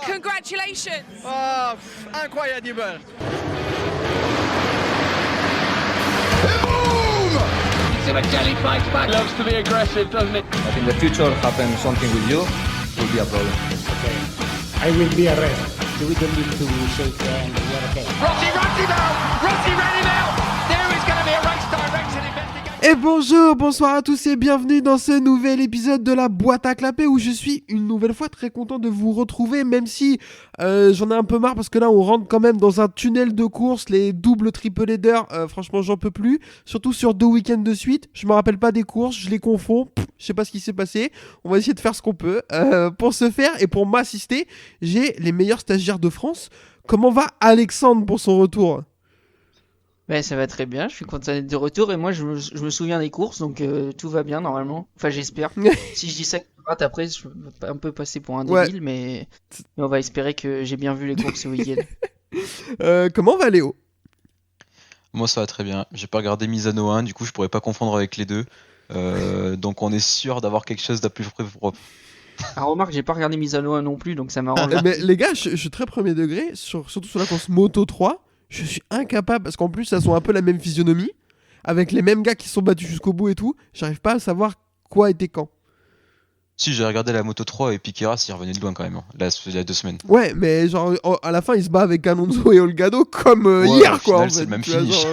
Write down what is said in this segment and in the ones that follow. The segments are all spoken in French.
Congratulations! Oh, incroyable! Sebastiani fights back. Loves to be aggressive, doesn't it? But in the future, happen something with you, will be a problem. Okay. I will be arrested. We don't need to shake hands. We are okay. Rossi now! Rossi ready now! There is going to be a race direction investigation. Et bonjour, bonsoir à tous et bienvenue dans ce nouvel épisode de la boîte à clapper où je suis une nouvelle fois très content de vous retrouver, même si j'en ai un peu marre parce que là on rentre quand même dans un tunnel de course, les doubles triple headers, franchement j'en peux plus, surtout sur 2 week-ends de suite, je me rappelle pas des courses, je les confonds, je sais pas ce qui s'est passé, on va essayer de faire ce qu'on peut. Pour ce faire et pour m'assister, j'ai les meilleurs stagiaires de France. Comment va Alexandre pour son retour ? Ouais, ça va très bien, je suis content d'être de retour et moi je me souviens des courses donc tout va bien normalement. Enfin j'espère. Si je dis ça après je vais un peu passer pour un débile mais on va espérer que j'ai bien vu les courses ce week-end. Comment va Léo ? Moi ça va très bien, j'ai pas regardé Misano 1, du coup je pourrais pas confondre avec les deux. Donc on est sûr d'avoir quelque chose d'à plus propre. Ah remarque, j'ai pas regardé Misano 1 non plus donc ça m'arrange. Mais les gars, je suis très premier degré, surtout sur la course Moto 3. Je suis incapable, parce qu'en plus, elles ont un peu la même physionomie, avec les mêmes gars qui sont battus jusqu'au bout et tout. J'arrive pas à savoir quoi était quand. Si, j'ai regardé la Moto 3 et Piqueras, il revenait de loin quand même, là, il y a 2 semaines. Ouais, mais genre, à la fin, il se bat avec Alonso et Olgado comme hier, quoi. Final, c'est le même finish.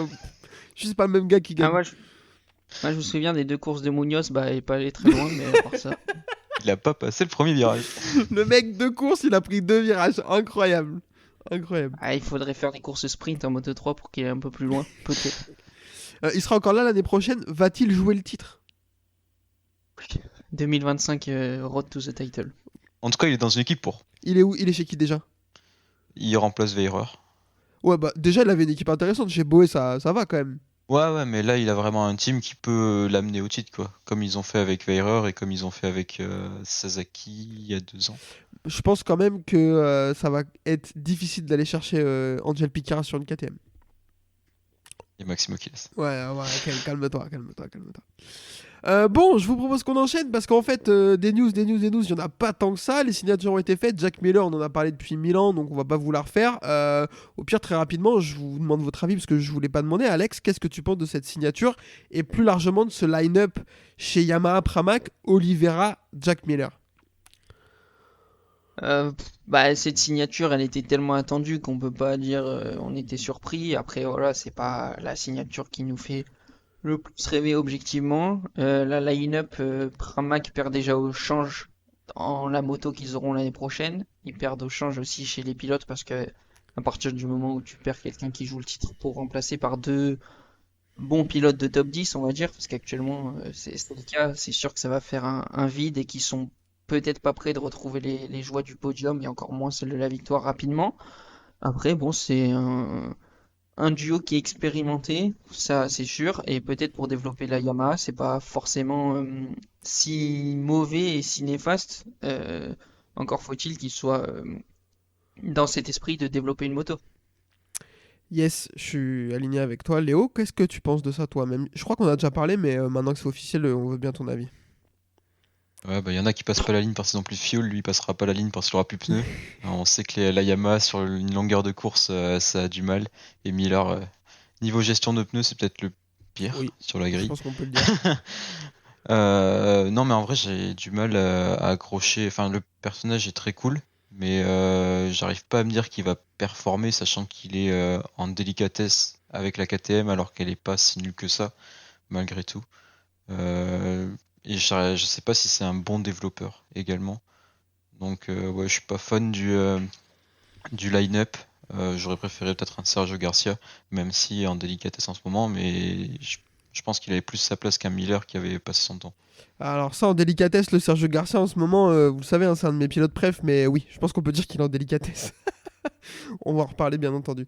Je sais pas le même gars qui gagne. Ah, moi, je me souviens des 2 courses de Munoz, bah, il est pas allé très loin, mais à part ça. Il a pas passé le premier virage. Le mec de course, il a pris 2 virages, incroyable. Incroyable. Ah, il faudrait faire des courses sprint en Moto 3 pour qu'il aille un peu plus loin, peut-être. Il sera encore là l'année prochaine. Va-t-il jouer le titre ? 2025 Road to the Title. En tout cas, il est dans une équipe pour. Il est où ? Il est chez qui déjà ? Il remplace Veyrer. Ouais, bah déjà, il avait une équipe intéressante. Chez Boé, ça va quand même. Ouais, mais là, il a vraiment un team qui peut l'amener au titre, quoi. Comme ils ont fait avec Veyrer et comme ils ont fait avec Sasaki il y a 2 ans. Je pense quand même que ça va être difficile d'aller chercher Angel Piqueras sur une KTM. Et Maximo Kills. Ouais, calme-toi. Bon, je vous propose qu'on enchaîne parce qu'en fait, des news, il n'y en a pas tant que ça. Les signatures ont été faites. Jack Miller, on en a parlé depuis 1000 ans, donc on va pas vous la refaire. Au pire, très rapidement, je vous demande votre avis parce que je voulais pas demander. Alex, qu'est-ce que tu penses de cette signature et plus largement de ce line-up chez Yamaha Pramac, Oliveira, Jack Miller ? Cette signature elle était tellement attendue qu'on peut pas dire on était surpris. Après voilà, c'est pas la signature qui nous fait le plus rêver objectivement. La line-up Pramac perd déjà au change dans la moto qu'ils auront l'année prochaine. Ils perdent au change aussi chez les pilotes parce que à partir du moment où tu perds quelqu'un qui joue le titre pour remplacer par 2 bons pilotes de top 10 on va dire, parce qu'actuellement c'est le cas, c'est sûr que ça va faire un vide et qu'ils sont peut-être pas prêt de retrouver les joies du podium et encore moins celle de la victoire rapidement. Après, bon, c'est un duo qui est expérimenté, ça c'est sûr, et peut-être pour développer la Yamaha, c'est pas forcément si mauvais et si néfaste. Encore faut-il qu'il soit dans cet esprit de développer une moto. Yes, je suis aligné avec toi. Léo, qu'est-ce que tu penses de ça toi-même ? Je crois qu'on a déjà parlé, mais maintenant que c'est officiel, on veut bien ton avis. Ouais, y en a qui passent pas la ligne parce qu'ils ont plus de fuel, lui il passera pas la ligne parce qu'il aura plus de pneus. On sait que la Yamaha sur une longueur de course ça a du mal. Et Miller, niveau gestion de pneus, c'est peut-être le pire sur la grille. Je pense qu'on peut le dire. Non, mais en vrai, j'ai du mal à accrocher. Enfin, le personnage est très cool, mais j'arrive pas à me dire qu'il va performer, sachant qu'il est en délicatesse avec la KTM alors qu'elle est pas si nulle que ça, malgré tout. Et je sais pas si c'est un bon développeur également. Donc je suis pas fan du line-up. J'aurais préféré peut-être un Sergio Garcia, même si en délicatesse en ce moment, mais je pense qu'il avait plus sa place qu'un Miller qui avait passé son temps. Alors ça, en délicatesse, le Sergio Garcia en ce moment, vous le savez, c'est un de mes pilotes préf, mais oui, je pense qu'on peut dire qu'il est en délicatesse. On va en reparler bien entendu.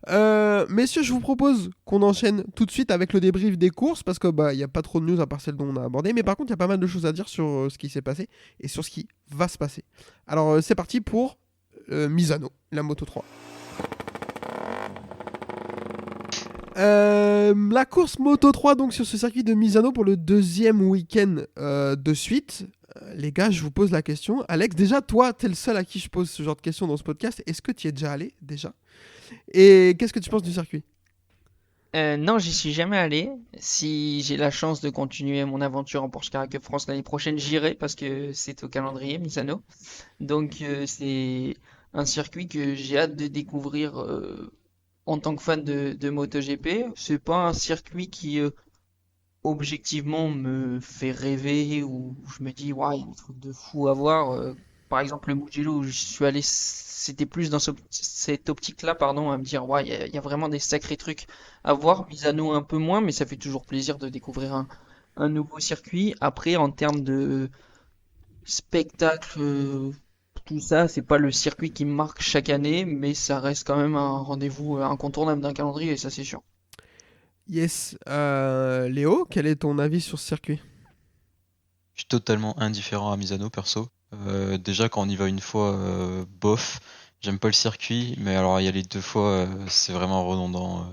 Messieurs, je vous propose qu'on enchaîne tout de suite avec le débrief des courses parce que il y a pas trop de news à part celle dont on a abordé, mais par contre il y a pas mal de choses à dire sur ce qui s'est passé et sur ce qui va se passer. Alors c'est parti pour Misano, la Moto 3. La course Moto 3 donc sur ce circuit de Misano pour le 2e week-end de suite. Les gars, je vous pose la question. Alex, déjà, toi, t'es le seul à qui je pose ce genre de questions dans ce podcast. Est-ce que tu y es déjà allé, déjà? Et qu'est-ce que tu penses du circuit? Non, j'y suis jamais allé. Si j'ai la chance de continuer mon aventure en Porsche Carrera Cup France l'année prochaine, j'irai parce que c'est au calendrier Misano. Donc c'est un circuit que j'ai hâte de découvrir en tant que fan de MotoGP. C'est pas un circuit qui objectivement me fait rêver ou je me dis ouais, il y a des trucs de fou à voir. Par exemple, le Mugello où je suis allé, c'était plus dans cette optique-là, pardon, à me dire ouais, il y a vraiment des sacrés trucs à voir. Misano un peu moins, mais ça fait toujours plaisir de découvrir un nouveau circuit. Après, en termes de spectacle, tout ça, c'est pas le circuit qui me marque chaque année, mais ça reste quand même un rendez-vous incontournable d'un calendrier, ça c'est sûr. Yes. Léo, quel est ton avis sur ce circuit? Je suis totalement indifférent à Misano, perso. Déjà, quand on y va une fois, bof. J'aime pas le circuit, mais alors y aller 2 fois, c'est vraiment redondant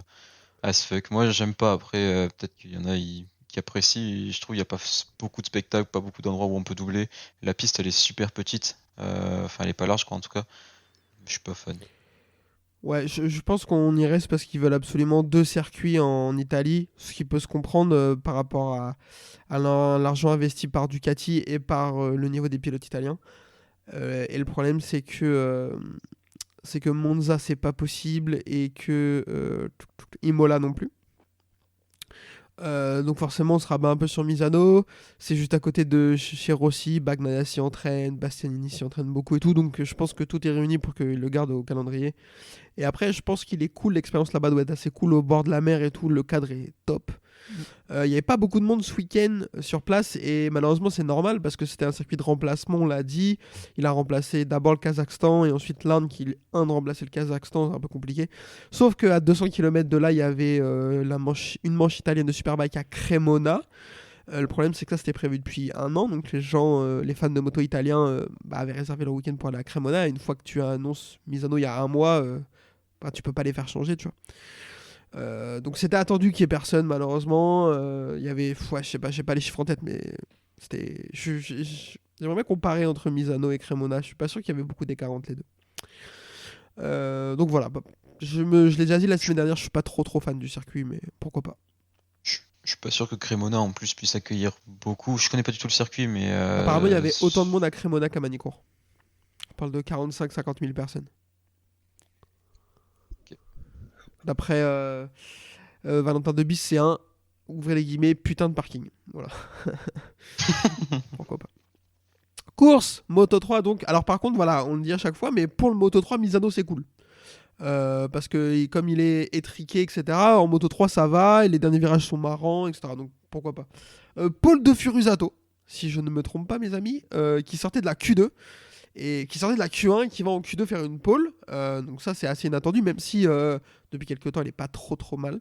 as fuck. Moi, j'aime pas. Après, peut-être qu'il y en a qui apprécient. Je trouve qu'il y a pas beaucoup de spectacles, pas beaucoup d'endroits où on peut doubler. La piste, elle est super petite. Enfin, elle est pas large, quoi, en tout cas. Je suis pas fan. Ouais, je pense qu'on y reste parce qu'ils veulent absolument 2 circuits en Italie, ce qui peut se comprendre par rapport à l'argent investi par Ducati et par le niveau des pilotes italiens. Et le problème, c'est que Monza, c'est pas possible et que Imola non plus. Donc forcément, on se rabat un peu sur Misano. C'est juste à côté de chez Rossi. Bagnaia s'y entraîne, Bastianini s'y entraîne beaucoup et tout. Donc je pense que tout est réuni pour qu'il le garde au calendrier. Et après, je pense qu'il est cool. L'expérience là-bas doit être assez cool au bord de la mer et tout. Le cadre est top. Il n'y avait pas beaucoup de monde ce week-end sur place. Et malheureusement, c'est normal parce que c'était un circuit de remplacement, on l'a dit. Il a remplacé d'abord le Kazakhstan et ensuite l'Inde qui est de remplacer le Kazakhstan. C'est un peu compliqué. Sauf qu'à 200 km de là, il y avait une manche italienne de Superbike à Cremona. Le problème, c'est que ça, c'était prévu depuis 1 an. Donc les gens, les fans de moto italiens avaient réservé leur week-end pour aller à Cremona. Et une fois que tu annonces Misano il y a 1 mois, tu peux pas les faire changer, tu vois. Donc c'était attendu qu'il y ait personne, malheureusement. Il y avait, je sais pas, j'ai pas les chiffres en tête, mais c'était. J'aimerais bien comparer entre Misano et Cremona. Je suis pas sûr qu'il y avait beaucoup d'écart entre les deux. Donc voilà. Je l'ai déjà dit la semaine dernière, je suis pas trop fan du circuit, mais pourquoi pas. Je suis pas sûr que Cremona en plus puisse accueillir beaucoup. Je connais pas du tout le circuit, mais. Apparemment, il y avait autant de monde à Cremona qu'à Manicourt. On parle de 45-50 000 personnes. Ok. D'après Valentin Debis, c'est un, ouvrez les guillemets, putain de parking. Voilà. Pourquoi pas. Course Moto 3 donc. Alors par contre, voilà, on le dit à chaque fois, mais pour le Moto 3, Misano c'est cool. Parce que comme il est étriqué, etc., en Moto 3 ça va, et les derniers virages sont marrants, etc. Donc pourquoi pas. Paul de Furusato, si je ne me trompe pas mes amis, qui sortait de la Q2, et qui sortait de la Q1 et qui va en Q2 faire une pole. Donc ça c'est assez inattendu, même si depuis quelques temps elle est pas trop mal.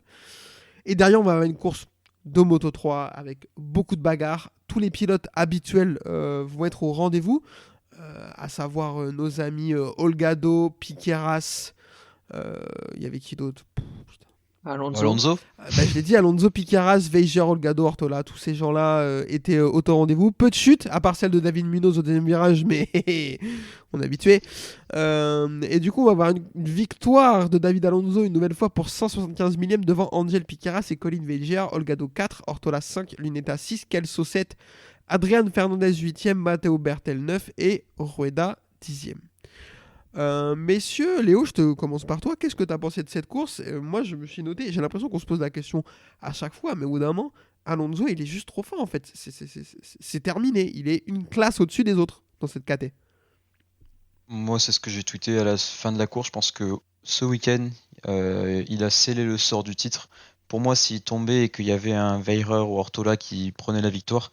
Et derrière on va avoir une course de Moto 3 avec beaucoup de bagarres. Tous les pilotes habituels vont être au rendez-vous, à savoir nos amis Olgado, Piqueras. Il y avait qui d'autre? Alonso. Je l'ai dit, Alonso, Piqueras, Veijer, Olgado, Ortola, tous ces gens-là étaient au rendez-vous. Peu de chutes, à part celle de David Munoz au deuxième virage, mais on est habitué. Et du coup, on va avoir une victoire de David Alonso une nouvelle fois pour 175 millième devant Angel Piqueras et Colin Veijer. Olgado 4, Ortola 5, Luneta 6, Kelso 7, Adrian Fernandez 8e, Matteo Bertel 9 et Rueda 10e. Messieurs, Léo, je te commence par toi. Qu'est-ce que tu as pensé de cette course? Moi, je me suis noté, j'ai l'impression qu'on se pose la question à chaque fois, mais au bout d'un moment, Alonso, il est juste trop fort en fait. C'est terminé. Il est une classe au-dessus des autres dans cette KT. Moi, c'est ce que j'ai tweeté à la fin de la course. Je pense que ce week-end, il a scellé le sort du titre. Pour moi, s'il tombait et qu'il y avait un Veijer ou Ortola qui prenait la victoire,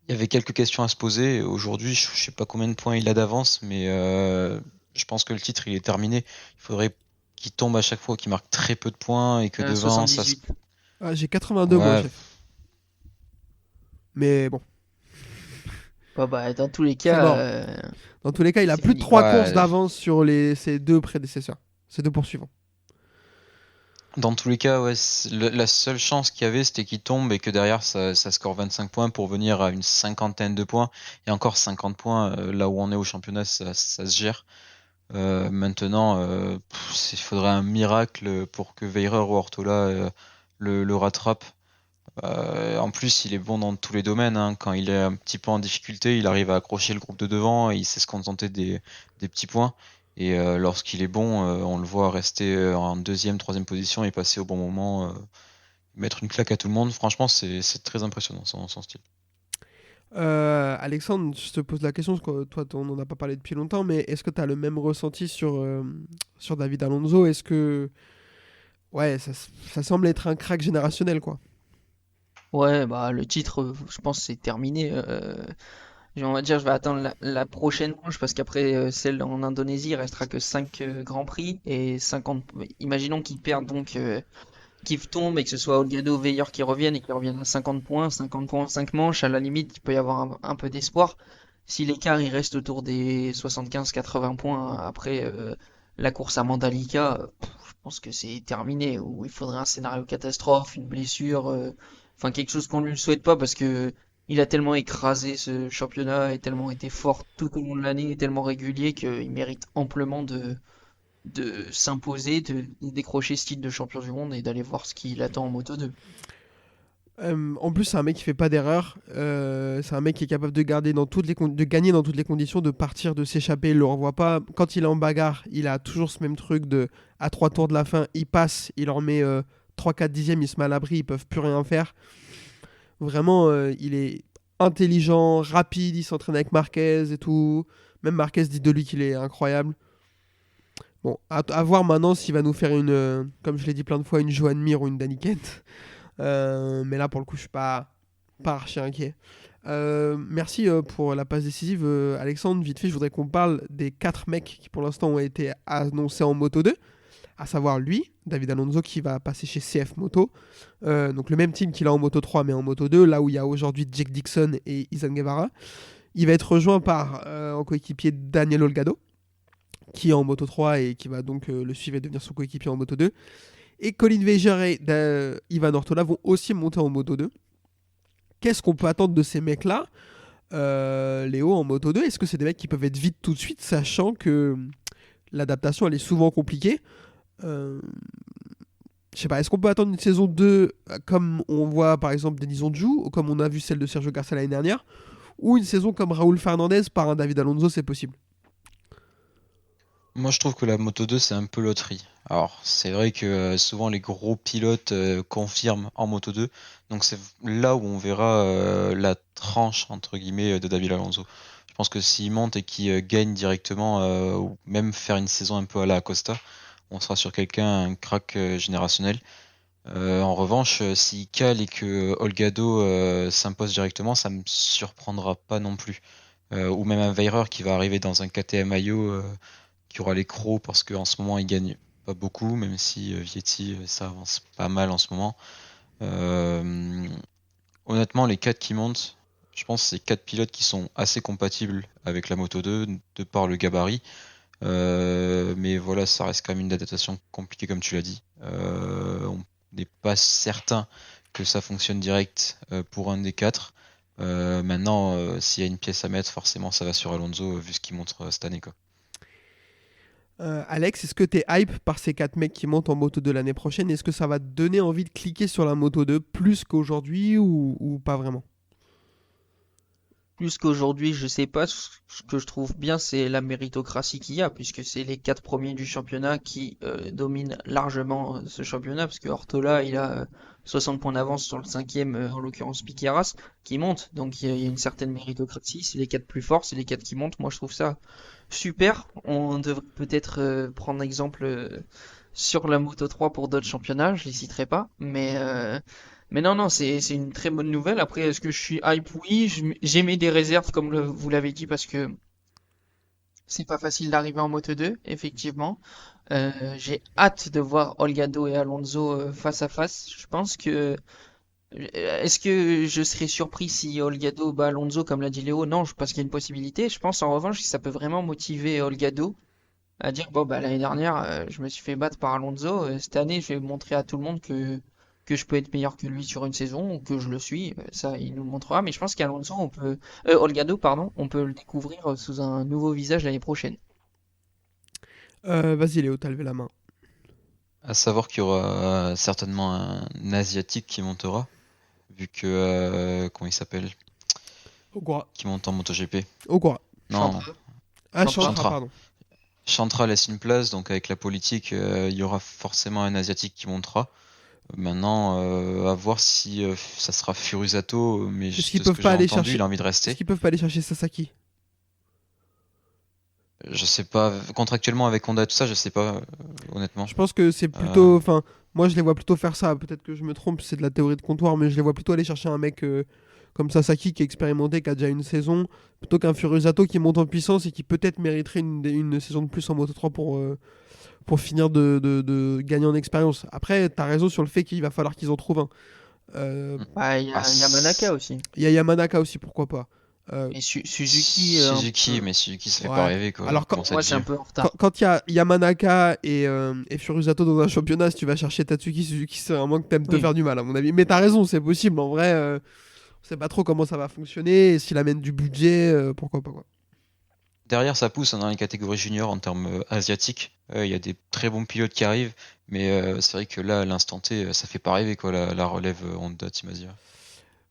il y avait quelques questions à se poser. Aujourd'hui, je sais pas combien de points il a d'avance, mais je pense que le titre, il est terminé. Il faudrait qu'il tombe à chaque fois, qu'il marque très peu de points et que devant, 78. Ah, j'ai 82 moi, chef. Mais bon. Dans tous les cas, Dans tous les cas, il a c'est plus de fini. 3 courses d'avance sur ses 2 prédécesseurs, ses 2 poursuivants. Dans tous les cas, ouais, la seule chance qu'il y avait, c'était qu'il tombe et que derrière, ça score 25 points pour venir à une cinquantaine de points. Et encore 50 points, là où on est au championnat, ça se gère. Maintenant, il faudrait un miracle pour que Veirer ou Ortola le rattrape. En plus, il est bon dans tous les domaines, hein. Quand il est un petit peu en difficulté, il arrive à accrocher le groupe de devant et il sait se contenter des petits points. Et lorsqu'il est bon, on le voit rester en deuxième, troisième position et passer au bon moment, mettre une claque à tout le monde. Franchement, c'est très impressionnant son style. Alexandre, je te pose la question, parce que toi, on n'en a pas parlé depuis longtemps, mais est-ce que tu as le même ressenti sur David Alonso? Est-ce que... Ouais, ça semble être un crack générationnel, quoi. Ouais, bah le titre, je pense que c'est terminé. On va dire, je vais attendre la prochaine manche parce qu'après celle en Indonésie, il restera que 5 Grands Prix et 50. Imaginons qu'ils perdent donc, qu'ils tombent et que ce soit Olgado, Veilleur qui reviennent et qu'ils reviennent à 50 points, 5 manches. À la limite, il peut y avoir un peu d'espoir. Si l'écart il reste autour des 75-80 points après la course à Mandalika, je pense que c'est terminé. Ou il faudrait un scénario catastrophe, une blessure, enfin quelque chose qu'on lui souhaite pas parce que il a tellement écrasé ce championnat et tellement été fort tout au long de l'année et tellement régulier qu'il mérite amplement de s'imposer, de décrocher ce titre de champion du monde et d'aller voir ce qu'il attend en Moto 2. En plus, c'est un mec qui fait pas d'erreur. C'est un mec qui est capable de gagner dans toutes les conditions, de partir, de s'échapper. Il le revoit pas. Quand il est en bagarre, il a toujours ce même truc de à 3 tours de la fin, il passe, il leur met 3-4 dixièmes, il se met à l'abri, ils peuvent plus rien faire. Vraiment, il est intelligent, rapide, il s'entraîne avec Marquez et tout. Même Marquez dit de lui qu'il est incroyable. Bon, à voir maintenant s'il va nous faire comme je l'ai dit plein de fois, une Joan Mir ou une Danny Kent. Mais là, pour le coup, je suis pas archi inquiet. Merci pour la passe décisive, Alexandre. Vite fait, je voudrais qu'on parle des 4 mecs qui, pour l'instant, ont été annoncés en Moto 2. À savoir lui, David Alonso, qui va passer chez CF Moto. Donc le même team qu'il a en Moto 3, mais en Moto 2, là où il y a aujourd'hui Jake Dixon et Izan Guevara. Il va être rejoint par en coéquipier Daniel Olgado, qui est en Moto 3 et qui va donc le suivre et devenir son coéquipier en Moto 2. Et Colin Veijer et Ivan Ortola vont aussi monter en Moto 2. Qu'est-ce qu'on peut attendre de ces mecs-là, Léo, en Moto 2? Est-ce que c'est des mecs qui peuvent être vite tout de suite, sachant que l'adaptation, elle est souvent compliquée? Je sais pas, est-ce qu'on peut attendre une saison 2 comme on voit par exemple Denis Onju, ou comme on a vu celle de Sergio Garcia l'année dernière, ou une saison comme Raúl Fernandez par un David Alonso, c'est possible? Moi, je trouve que la Moto 2, c'est un peu loterie. Alors, c'est vrai que souvent les gros pilotes confirment en Moto 2. Donc, c'est là où on verra la tranche, entre guillemets, de David Alonso. Je pense que s'il monte et qu'il gagne directement, ou même faire une saison un peu à la Acosta, on sera sur un crack générationnel. En revanche, s'il cale et que Olgado s'impose directement, ça me surprendra pas non plus. Ou même un Veirer qui va arriver dans un KTM Ayo qui aura les crocs parce qu'en ce moment il gagne pas beaucoup, même si Vietti ça avance pas mal en ce moment. Honnêtement, les 4 qui montent, je pense que c'est 4 pilotes qui sont assez compatibles avec la Moto 2 de par le gabarit. Mais voilà, ça reste quand même une adaptation compliquée comme tu l'as dit. On n'est pas certain que ça fonctionne direct pour un des 4. Maintenant, s'il y a une pièce à mettre, forcément ça va sur Alonso vu ce qu'il montre cette année, quoi. Alex, est-ce que t'es hype par ces 4 mecs qui montent en Moto 2 l'année prochaine? Est-ce que ça va te donner envie de cliquer sur la Moto 2 plus qu'aujourd'hui ou pas vraiment? Plus qu'aujourd'hui, je sais pas. Ce que je trouve bien, c'est la méritocratie qu'il y a, puisque c'est les 4 premiers du championnat qui dominent largement ce championnat, parce que Ortola, il a 60 points d'avance sur le 5e, en l'occurrence Piqueras, qui monte. Donc il y a une certaine méritocratie. C'est les 4 plus forts, c'est les 4 qui montent. Moi, je trouve ça super. On devrait peut-être prendre exemple sur la Moto 3 pour d'autres championnats. Je les citerai pas, mais non, c'est une très bonne nouvelle. Après, est-ce que je suis hype? Oui, j'ai mis des réserves, comme vous l'avez dit, parce que c'est pas facile d'arriver en Moto 2, effectivement. J'ai hâte de voir Olgado et Alonso face à face. Je pense que... Est-ce que je serais surpris si Olgado bat Alonso, comme l'a dit Léo? Non, parce qu'il y a une possibilité. Je pense en revanche que ça peut vraiment motiver Olgado à dire bon bah l'année dernière je me suis fait battre par Alonso, cette année je vais montrer à tout le monde que je peux être meilleur que lui sur une saison ou que je le suis, ça il nous le montrera. Mais je pense qu'Alonso Olgado pardon, on peut le découvrir sous un nouveau visage l'année prochaine. Vas-y Léo, t'as levé la main. À savoir qu'il y aura certainement un Asiatique qui montera, vu que, comment il s'appelle, Ogura. qui monte en MotoGP. Ogura. Non, Chantra. Ah, Chantra. Chantra, pardon. Chantra laisse une place, donc avec la politique, il y aura forcément un Asiatique qui montera. Maintenant, à voir si ça sera Furusato, mais Est-ce juste qu'ils de ce peuvent que pas j'ai aller entendu, chercher- il a envie de Est-ce rester. qu'ils peuvent pas aller chercher Sasaki? Je sais pas, contractuellement avec Honda, tout ça, je sais pas, honnêtement. Je pense que c'est plutôt. Enfin, moi je les vois plutôt faire ça. Peut-être que je me trompe, c'est de la théorie de comptoir, mais je les vois plutôt aller chercher un mec comme Sasaki qui est expérimenté, qui a déjà une saison, plutôt qu'un Furusato qui monte en puissance et qui peut-être mériterait une saison de plus en Moto3 pour finir de gagner en expérience. Après, t'as raison sur le fait qu'il va falloir qu'ils en trouvent un. Bah, il y a Yamanaka aussi. Il y a Yamanaka aussi, pourquoi pas. Et Suzuki, Suzuki, mais Suzuki, ça fait Ouais. pas rêver, quoi. Alors, Il commence à moi être c'est un vieux. peu en retard. Quand il y a Yamanaka et Furusato dans un championnat, si tu vas chercher Tatsuki Suzuki, c'est vraiment que t'aimes te Oui. faire du mal, à mon avis. Mais t'as raison, c'est possible. En vrai, on sait pas trop comment ça va fonctionner. Et s'il amène du budget, pourquoi pas, quoi. Derrière, ça pousse hein, dans les catégories juniors en termes asiatiques. Il y a des très bons pilotes qui arrivent, mais c'est vrai que là, à l'instant T, ça fait pas rêver, quoi, la relève Honda Team Asia.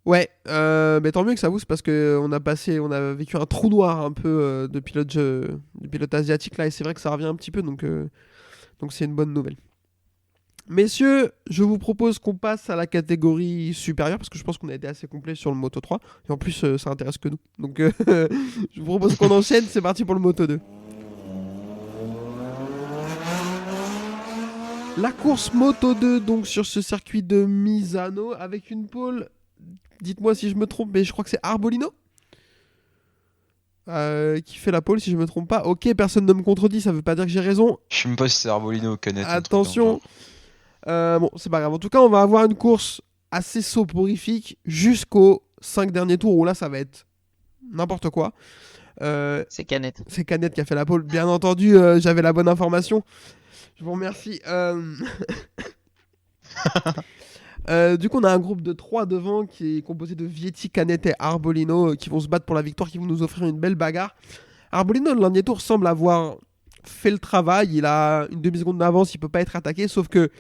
Ouais, mais tant mieux que ça pousse parce que on a vécu un trou noir un peu de pilote asiatique là, et c'est vrai que ça revient un petit peu, donc c'est une bonne nouvelle. Messieurs, je vous propose qu'on passe à la catégorie supérieure parce que je pense qu'on a été assez complet sur le Moto 3 et en plus ça intéresse que nous. Donc je vous propose qu'on enchaîne, c'est parti pour le Moto 2. La course Moto 2 donc sur ce circuit de Misano avec une pole, dites-moi si je me trompe, mais je crois que c'est Arbolino qui fait la pole si je me trompe pas. Ok, personne ne me contredit, ça veut pas dire que j'ai raison. Je sais même pas si c'est Arbolino ou Canet. Attention. Bon, c'est pas grave. En tout cas, on va avoir une course assez soporifique jusqu'aux 5 derniers tours où là, ça va être n'importe quoi. C'est Canet. C'est Canet qui a fait la pole. Bien entendu, j'avais la bonne information. Je vous remercie. Du coup, on a un groupe de 3 devant qui est composé de Vietti, Canet et Arbolino qui vont se battre pour la victoire, qui vont nous offrir une belle bagarre. Arbolino, le dernier tour, semble avoir fait le travail. Il a une demi-seconde d'avance, il peut pas être attaqué, sauf que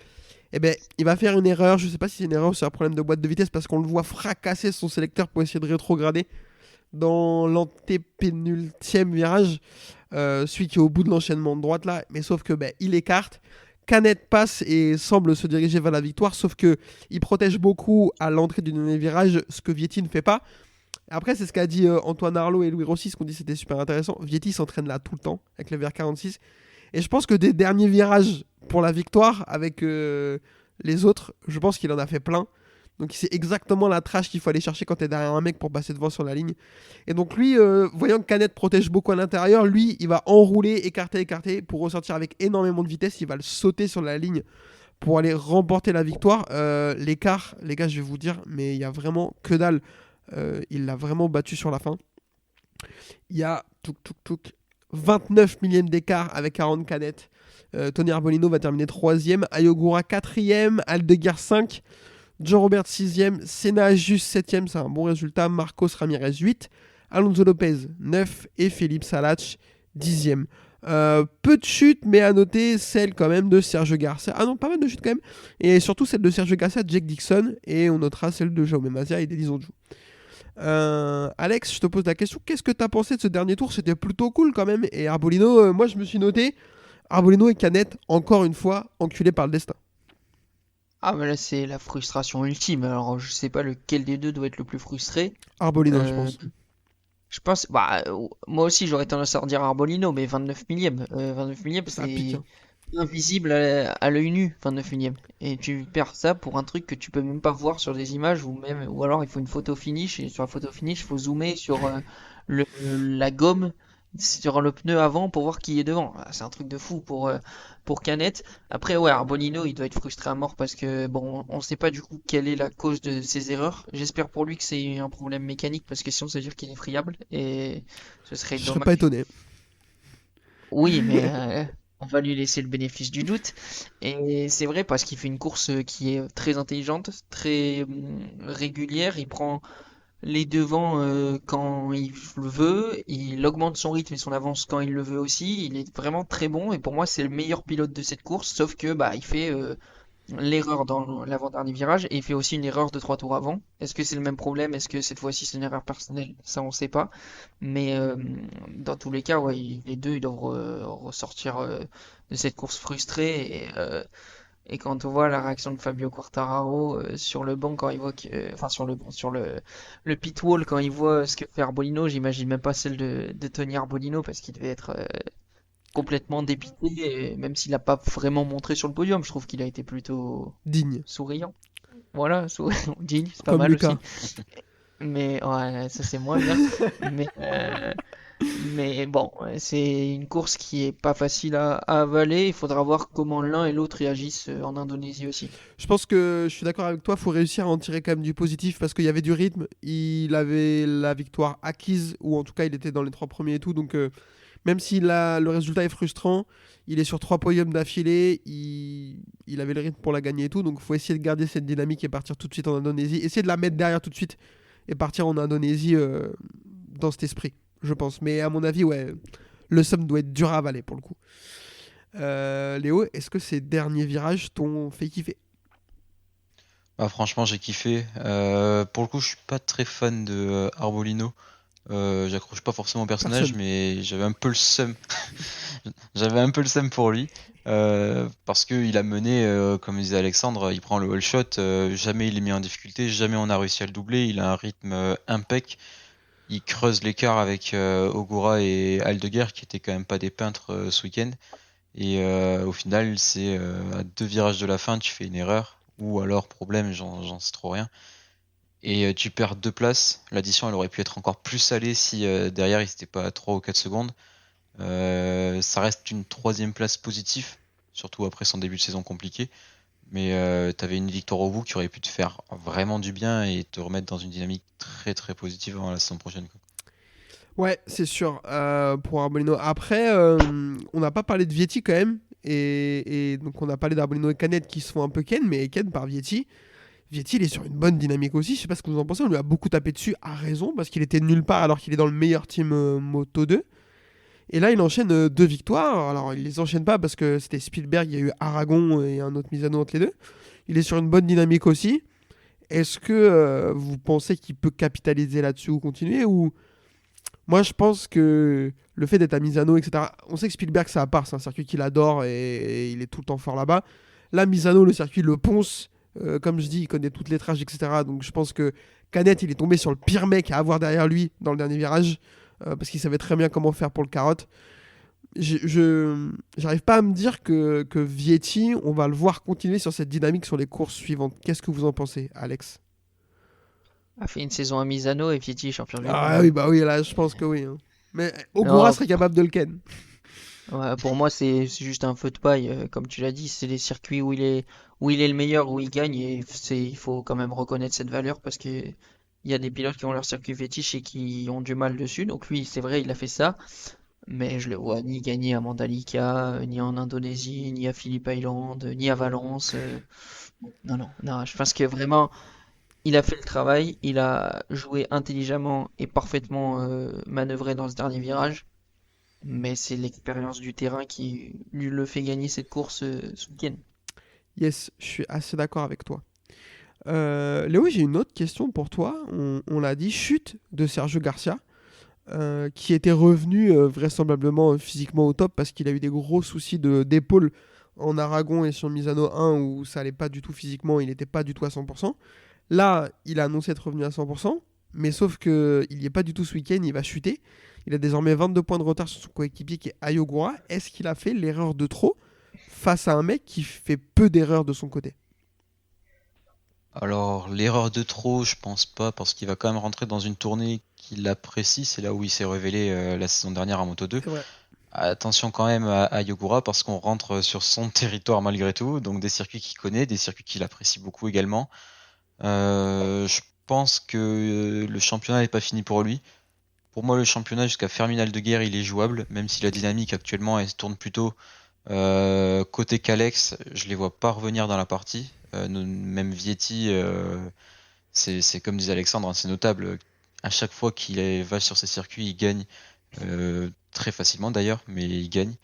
il va faire une erreur. Je sais pas si c'est une erreur ou c'est un problème de boîte de vitesse parce qu'on le voit fracasser son sélecteur pour essayer de rétrograder dans l'antépénultième virage, celui qui est au bout de l'enchaînement de droite là, mais sauf que il écarte. Canet passe et semble se diriger vers la victoire, sauf que il protège beaucoup à l'entrée du dernier virage, ce que Vietti ne fait pas. Après, c'est ce qu'a dit Antoine Arlot et Louis Rossi, ce qu'on dit c'était super intéressant. Vietti s'entraîne là tout le temps avec le VR46. Et je pense que des derniers virages pour la victoire avec les autres, je pense qu'il en a fait plein. Donc il sait exactement la trash qu'il faut aller chercher quand t'es derrière un mec pour passer devant sur la ligne. Et donc lui, voyant que Canet protège beaucoup à l'intérieur, lui, il va enrouler, écarter pour ressortir avec énormément de vitesse. Il va le sauter sur la ligne pour aller remporter la victoire. L'écart, les gars, je vais vous dire, mais il y a vraiment que dalle. Il l'a vraiment battu sur la fin. Il y a 29 millièmes d'écart avec Aaron Canet. Tony Arbolino va terminer 3ème, Ayogura 4ème, Aldeguer 5, John Robert 6ème, Senna juste 7ème, c'est un bon résultat, Marcos Ramirez 8, Alonso Lopez 9 et Philippe Salach 10ème. Peu de chutes, mais à noter celle quand même de Sergio Garcia. Ah non, pas mal de chutes quand même. Et surtout celle de Sergio Garcia, Jake Dixon. Et on notera celle de Jaume Mazia et d'Elise Ondjou. Alex, je te pose la question. Qu'est-ce que tu as pensé de ce dernier tour? C'était plutôt cool quand même. Et Arbolino, moi je me suis noté Arbolino et Canet, encore une fois, enculés par le destin. Ah, mais là, c'est la frustration ultime. Alors, je sais pas lequel des deux doit être le plus frustré. Arbolino, je pense. Je pense, moi aussi, j'aurais tendance à redire Arbolino, mais 29 millièmes. 29 millièmes, Ça pique, hein. invisible à l'œil nu, 29 millièmes. Et tu perds ça pour un truc que tu peux même pas voir sur des images, ou alors il faut une photo finish, et sur la photo finish, il faut zoomer sur la gomme, sur le pneu avant pour voir qui est devant. C'est un truc de fou pour Canet. Après, ouais, Arbolino, il doit être frustré à mort parce que, bon, on sait pas du coup quelle est la cause de ses erreurs. J'espère pour lui que c'est un problème mécanique parce que sinon ça veut dire qu'il est friable et ce serait Je serais dommage. pas étonné. Oui, mais va lui laisser le bénéfice du doute. Et c'est vrai parce qu'il fait une course qui est très intelligente, très régulière. Il prend les devants quand il le veut, il augmente son rythme et son avance quand il le veut aussi. Il est vraiment très bon et pour moi c'est le meilleur pilote de cette course. Sauf que bah il fait l'erreur dans l'avant-dernier virage et il fait aussi une erreur de 3 tours avant. Est-ce que c'est le même problème? Est-ce que cette fois-ci c'est une erreur personnelle? Ça on sait pas. Mais dans tous les cas, ouais, les deux ils doivent ressortir de cette course frustrés et quand on voit la réaction de Fabio Quartararo sur le banc quand il voit que, enfin sur le pit wall quand il voit ce que fait Arbolino, j'imagine même pas celle de Tony Arbolino parce qu'il devait être complètement dépité, et même s'il n'a pas vraiment montré sur le podium, je trouve qu'il a été plutôt Digne. souriant. Voilà, digne, c'est pas Comme mal Lucas. aussi. Mais ouais, ça c'est moins bien. Mais, mais bon, c'est une course qui est pas facile à avaler. Il faudra voir comment l'un et l'autre réagissent en Indonésie aussi. Je pense que je suis d'accord avec toi, faut réussir à en tirer quand même du positif parce qu'il y avait du rythme, il avait la victoire acquise, ou en tout cas il était dans les 3 premiers et tout, donc même si le résultat est frustrant, il est sur 3 podiums d'affilée, il avait le rythme pour la gagner et tout, donc il faut essayer de garder cette dynamique et partir tout de suite en Indonésie, essayer de la mettre derrière tout de suite et partir en Indonésie dans cet esprit, je pense. Mais à mon avis, ouais, le somme doit être dur à avaler pour le coup. Léo, est-ce que ces derniers virages t'ont fait kiffer? Bah, franchement, j'ai kiffé. Pour le coup, je suis pas très fan de Arbolino. J'accroche pas forcément au personnage, Personne. mais j'avais un peu le seum. J'avais un peu le seum pour lui. Parce qu'il a mené, comme disait Alexandre, il prend le wall shot, jamais il est mis en difficulté, jamais on a réussi à le doubler. Il a un rythme impec. Il creuse l'écart avec Ogura et Aldeguer, qui étaient quand même pas des peintres ce week-end. Et au final, c'est à 2 virages de la fin, tu fais une erreur. Ou alors, problème, j'en sais trop rien. Et tu perds 2 places. L'addition, elle aurait pu être encore plus salée si derrière, il s'était pas à 3 ou 4 secondes. Ça reste une 3e place positive, surtout après son début de saison compliqué. Mais t'avais une victoire au bout qui aurait pu te faire vraiment du bien et te remettre dans une dynamique très très positive avant la saison prochaine, quoi. Ouais, c'est sûr, pour Arbolino. Après, on n'a pas parlé de Vietti quand même. Et donc, on a parlé d'Arbolino et Canet qui se font un peu ken, mais ken par Vietti. Vietti, il est sur une bonne dynamique aussi. Je sais pas ce que vous en pensez. On lui a beaucoup tapé dessus, à raison, parce qu'il était de nulle part alors qu'il est dans le meilleur team Moto 2. Et là, il enchaîne 2 victoires. Alors, il les enchaîne pas parce que c'était Spielberg, il y a eu Aragon et un autre Misano entre les deux. Il est sur une bonne dynamique aussi. Est-ce que vous pensez qu'il peut capitaliser là-dessus ou continuer, ou moi, je pense que le fait d'être à Misano, etc. On sait que Spielberg, c'est à part, c'est un circuit qu'il adore et il est tout le temps fort là-bas. Là, Misano, le circuit le ponce. Comme je dis, il connaît toutes les trages, etc. Donc je pense que Canet, il est tombé sur le pire mec à avoir derrière lui dans le dernier virage. Parce qu'il savait très bien comment faire pour le carotte. J'arrive pas à me dire que Vietti, on va le voir continuer sur cette dynamique sur les courses suivantes. Qu'est-ce que vous en pensez, Alex? A fait une saison à Misano et Vietti est champion du monde. Ah oui, bah oui, là, je pense que oui, hein. Mais Ogura Non, serait capable de le ken. ouais, pour moi, c'est juste un feu de paille. Comme tu l'as dit, c'est les circuits où il est le meilleur, où il gagne. Et il faut quand même reconnaître cette valeur parce que il y a des pilotes qui ont leur circuit fétiche et qui ont du mal dessus. Donc lui, c'est vrai, il a fait ça. Mais je le vois ni gagner à Mandalika, ni en Indonésie, ni à Phillip Island, ni à Valence. Non, non, non. Je pense que vraiment, il a fait le travail. Il a joué intelligemment et parfaitement manœuvré dans ce dernier virage. Mais c'est l'expérience du terrain qui lui le fait gagner cette course ce week-end. Yes, je suis assez d'accord avec toi. Léo, j'ai une autre question pour toi. On l'a dit, chute de Sergio Garcia, qui était revenu vraisemblablement physiquement au top parce qu'il a eu des gros soucis d'épaule en Aragon et sur Misano 1 où ça allait pas du tout physiquement, il n'était pas du tout à 100%. Là, il a annoncé être revenu à 100%, mais sauf qu'il n'y est pas du tout ce week-end, il va chuter. Il a désormais 22 points de retard sur son coéquipier qui est Ayogura. Est-ce qu'il a fait l'erreur de trop face à un mec qui fait peu d'erreurs de son côté? Alors, l'erreur de trop, je pense pas, parce qu'il va quand même rentrer dans une tournée qu'il apprécie. C'est là où il s'est révélé la saison dernière à Moto 2. C'est vrai. Attention quand même à Yogura, parce qu'on rentre sur son territoire malgré tout. Donc des circuits qu'il connaît, des circuits qu'il apprécie beaucoup également. Je pense que le championnat n'est pas fini pour lui. Pour moi, le championnat jusqu'à Ferminal de Guerre, il est jouable, même si la dynamique actuellement, elle se tourne plutôt Côté Calex, je les vois pas revenir dans la partie. Même Vietti, c'est comme disait Alexandre, hein, c'est notable. À chaque fois va sur ces circuits, il gagne très facilement d'ailleurs, mais il gagne.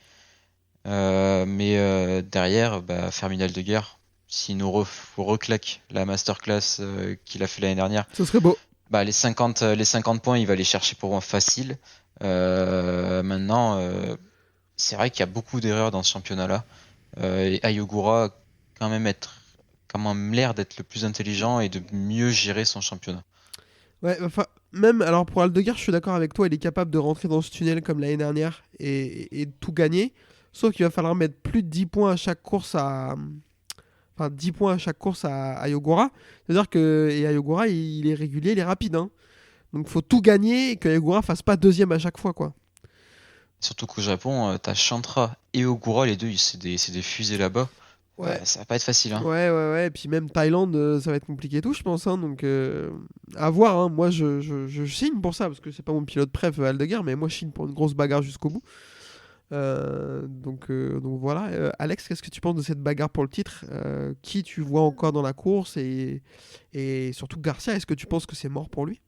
Derrière, Fermin Aldeguer, s'il nous reclaque la masterclass qu'il a fait l'année dernière, Ce serait beau. les 50 points, il va les chercher pour moi facile. Maintenant, c'est vrai qu'il y a beaucoup d'erreurs dans ce championnat-là. Et Ayogura quand même l'air d'être le plus intelligent et de mieux gérer son championnat. Ouais, enfin, même alors pour Aldeguer, je suis d'accord avec toi, il est capable de rentrer dans ce tunnel comme l'année dernière et de tout gagner. Sauf qu'il va falloir mettre plus de 10 points à chaque course Enfin, 10 points à chaque course à Ayogura. C'est-à-dire que Ayogura, il est régulier, il est rapide. Hein. Donc faut tout gagner et que Ayogura fasse pas deuxième à chaque fois, quoi. Surtout qu'au Japon, t'as Chantra et Ogura, les deux, c'est des fusées là-bas. Ouais. Ça va pas être facile. Hein. Ouais. Et puis même Thaïlande, ça va être compliqué et tout, je pense. Hein. Donc à voir. Hein. Moi, je signe pour ça parce que c'est pas mon pilote préf Aldeguer, mais moi, je signe pour une grosse bagarre jusqu'au bout. Donc voilà. Alex, qu'est-ce que tu penses de cette bagarre pour le titre Qui tu vois encore dans la course et surtout Garcia, est-ce que tu penses que c'est mort pour lui?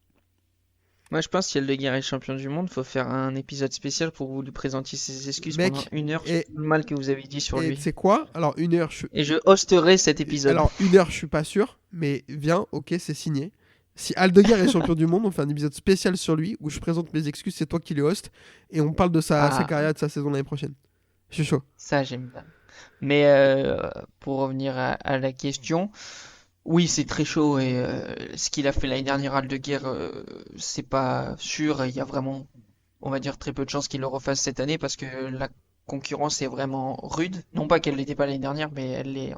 Moi, je pense que si Aldeguer est champion du monde, faut faire un épisode spécial pour vous lui présenter ses excuses Mec, pendant 1 heure sur et- tout le mal que vous avez dit sur Et lui. tu sais quoi? Alors 1 heure, Et je hosterai cet épisode. Alors 1 heure, je suis pas sûr, mais viens, ok, c'est signé. Si Aldeguer est champion du monde, on fait un épisode spécial sur lui où je présente mes excuses, c'est toi qui le host, et on parle de sa carrière et de sa saison l'année prochaine. Je suis chaud. Ça, j'aime bien. Mais pour revenir à la question, oui, c'est très chaud et ce qu'il a fait l'année dernière à Aldeguer, c'est pas sûr. Il y a vraiment, on va dire, très peu de chances qu'il le refasse cette année parce que la concurrence est vraiment rude. Non pas qu'elle l'était pas l'année dernière, mais elle est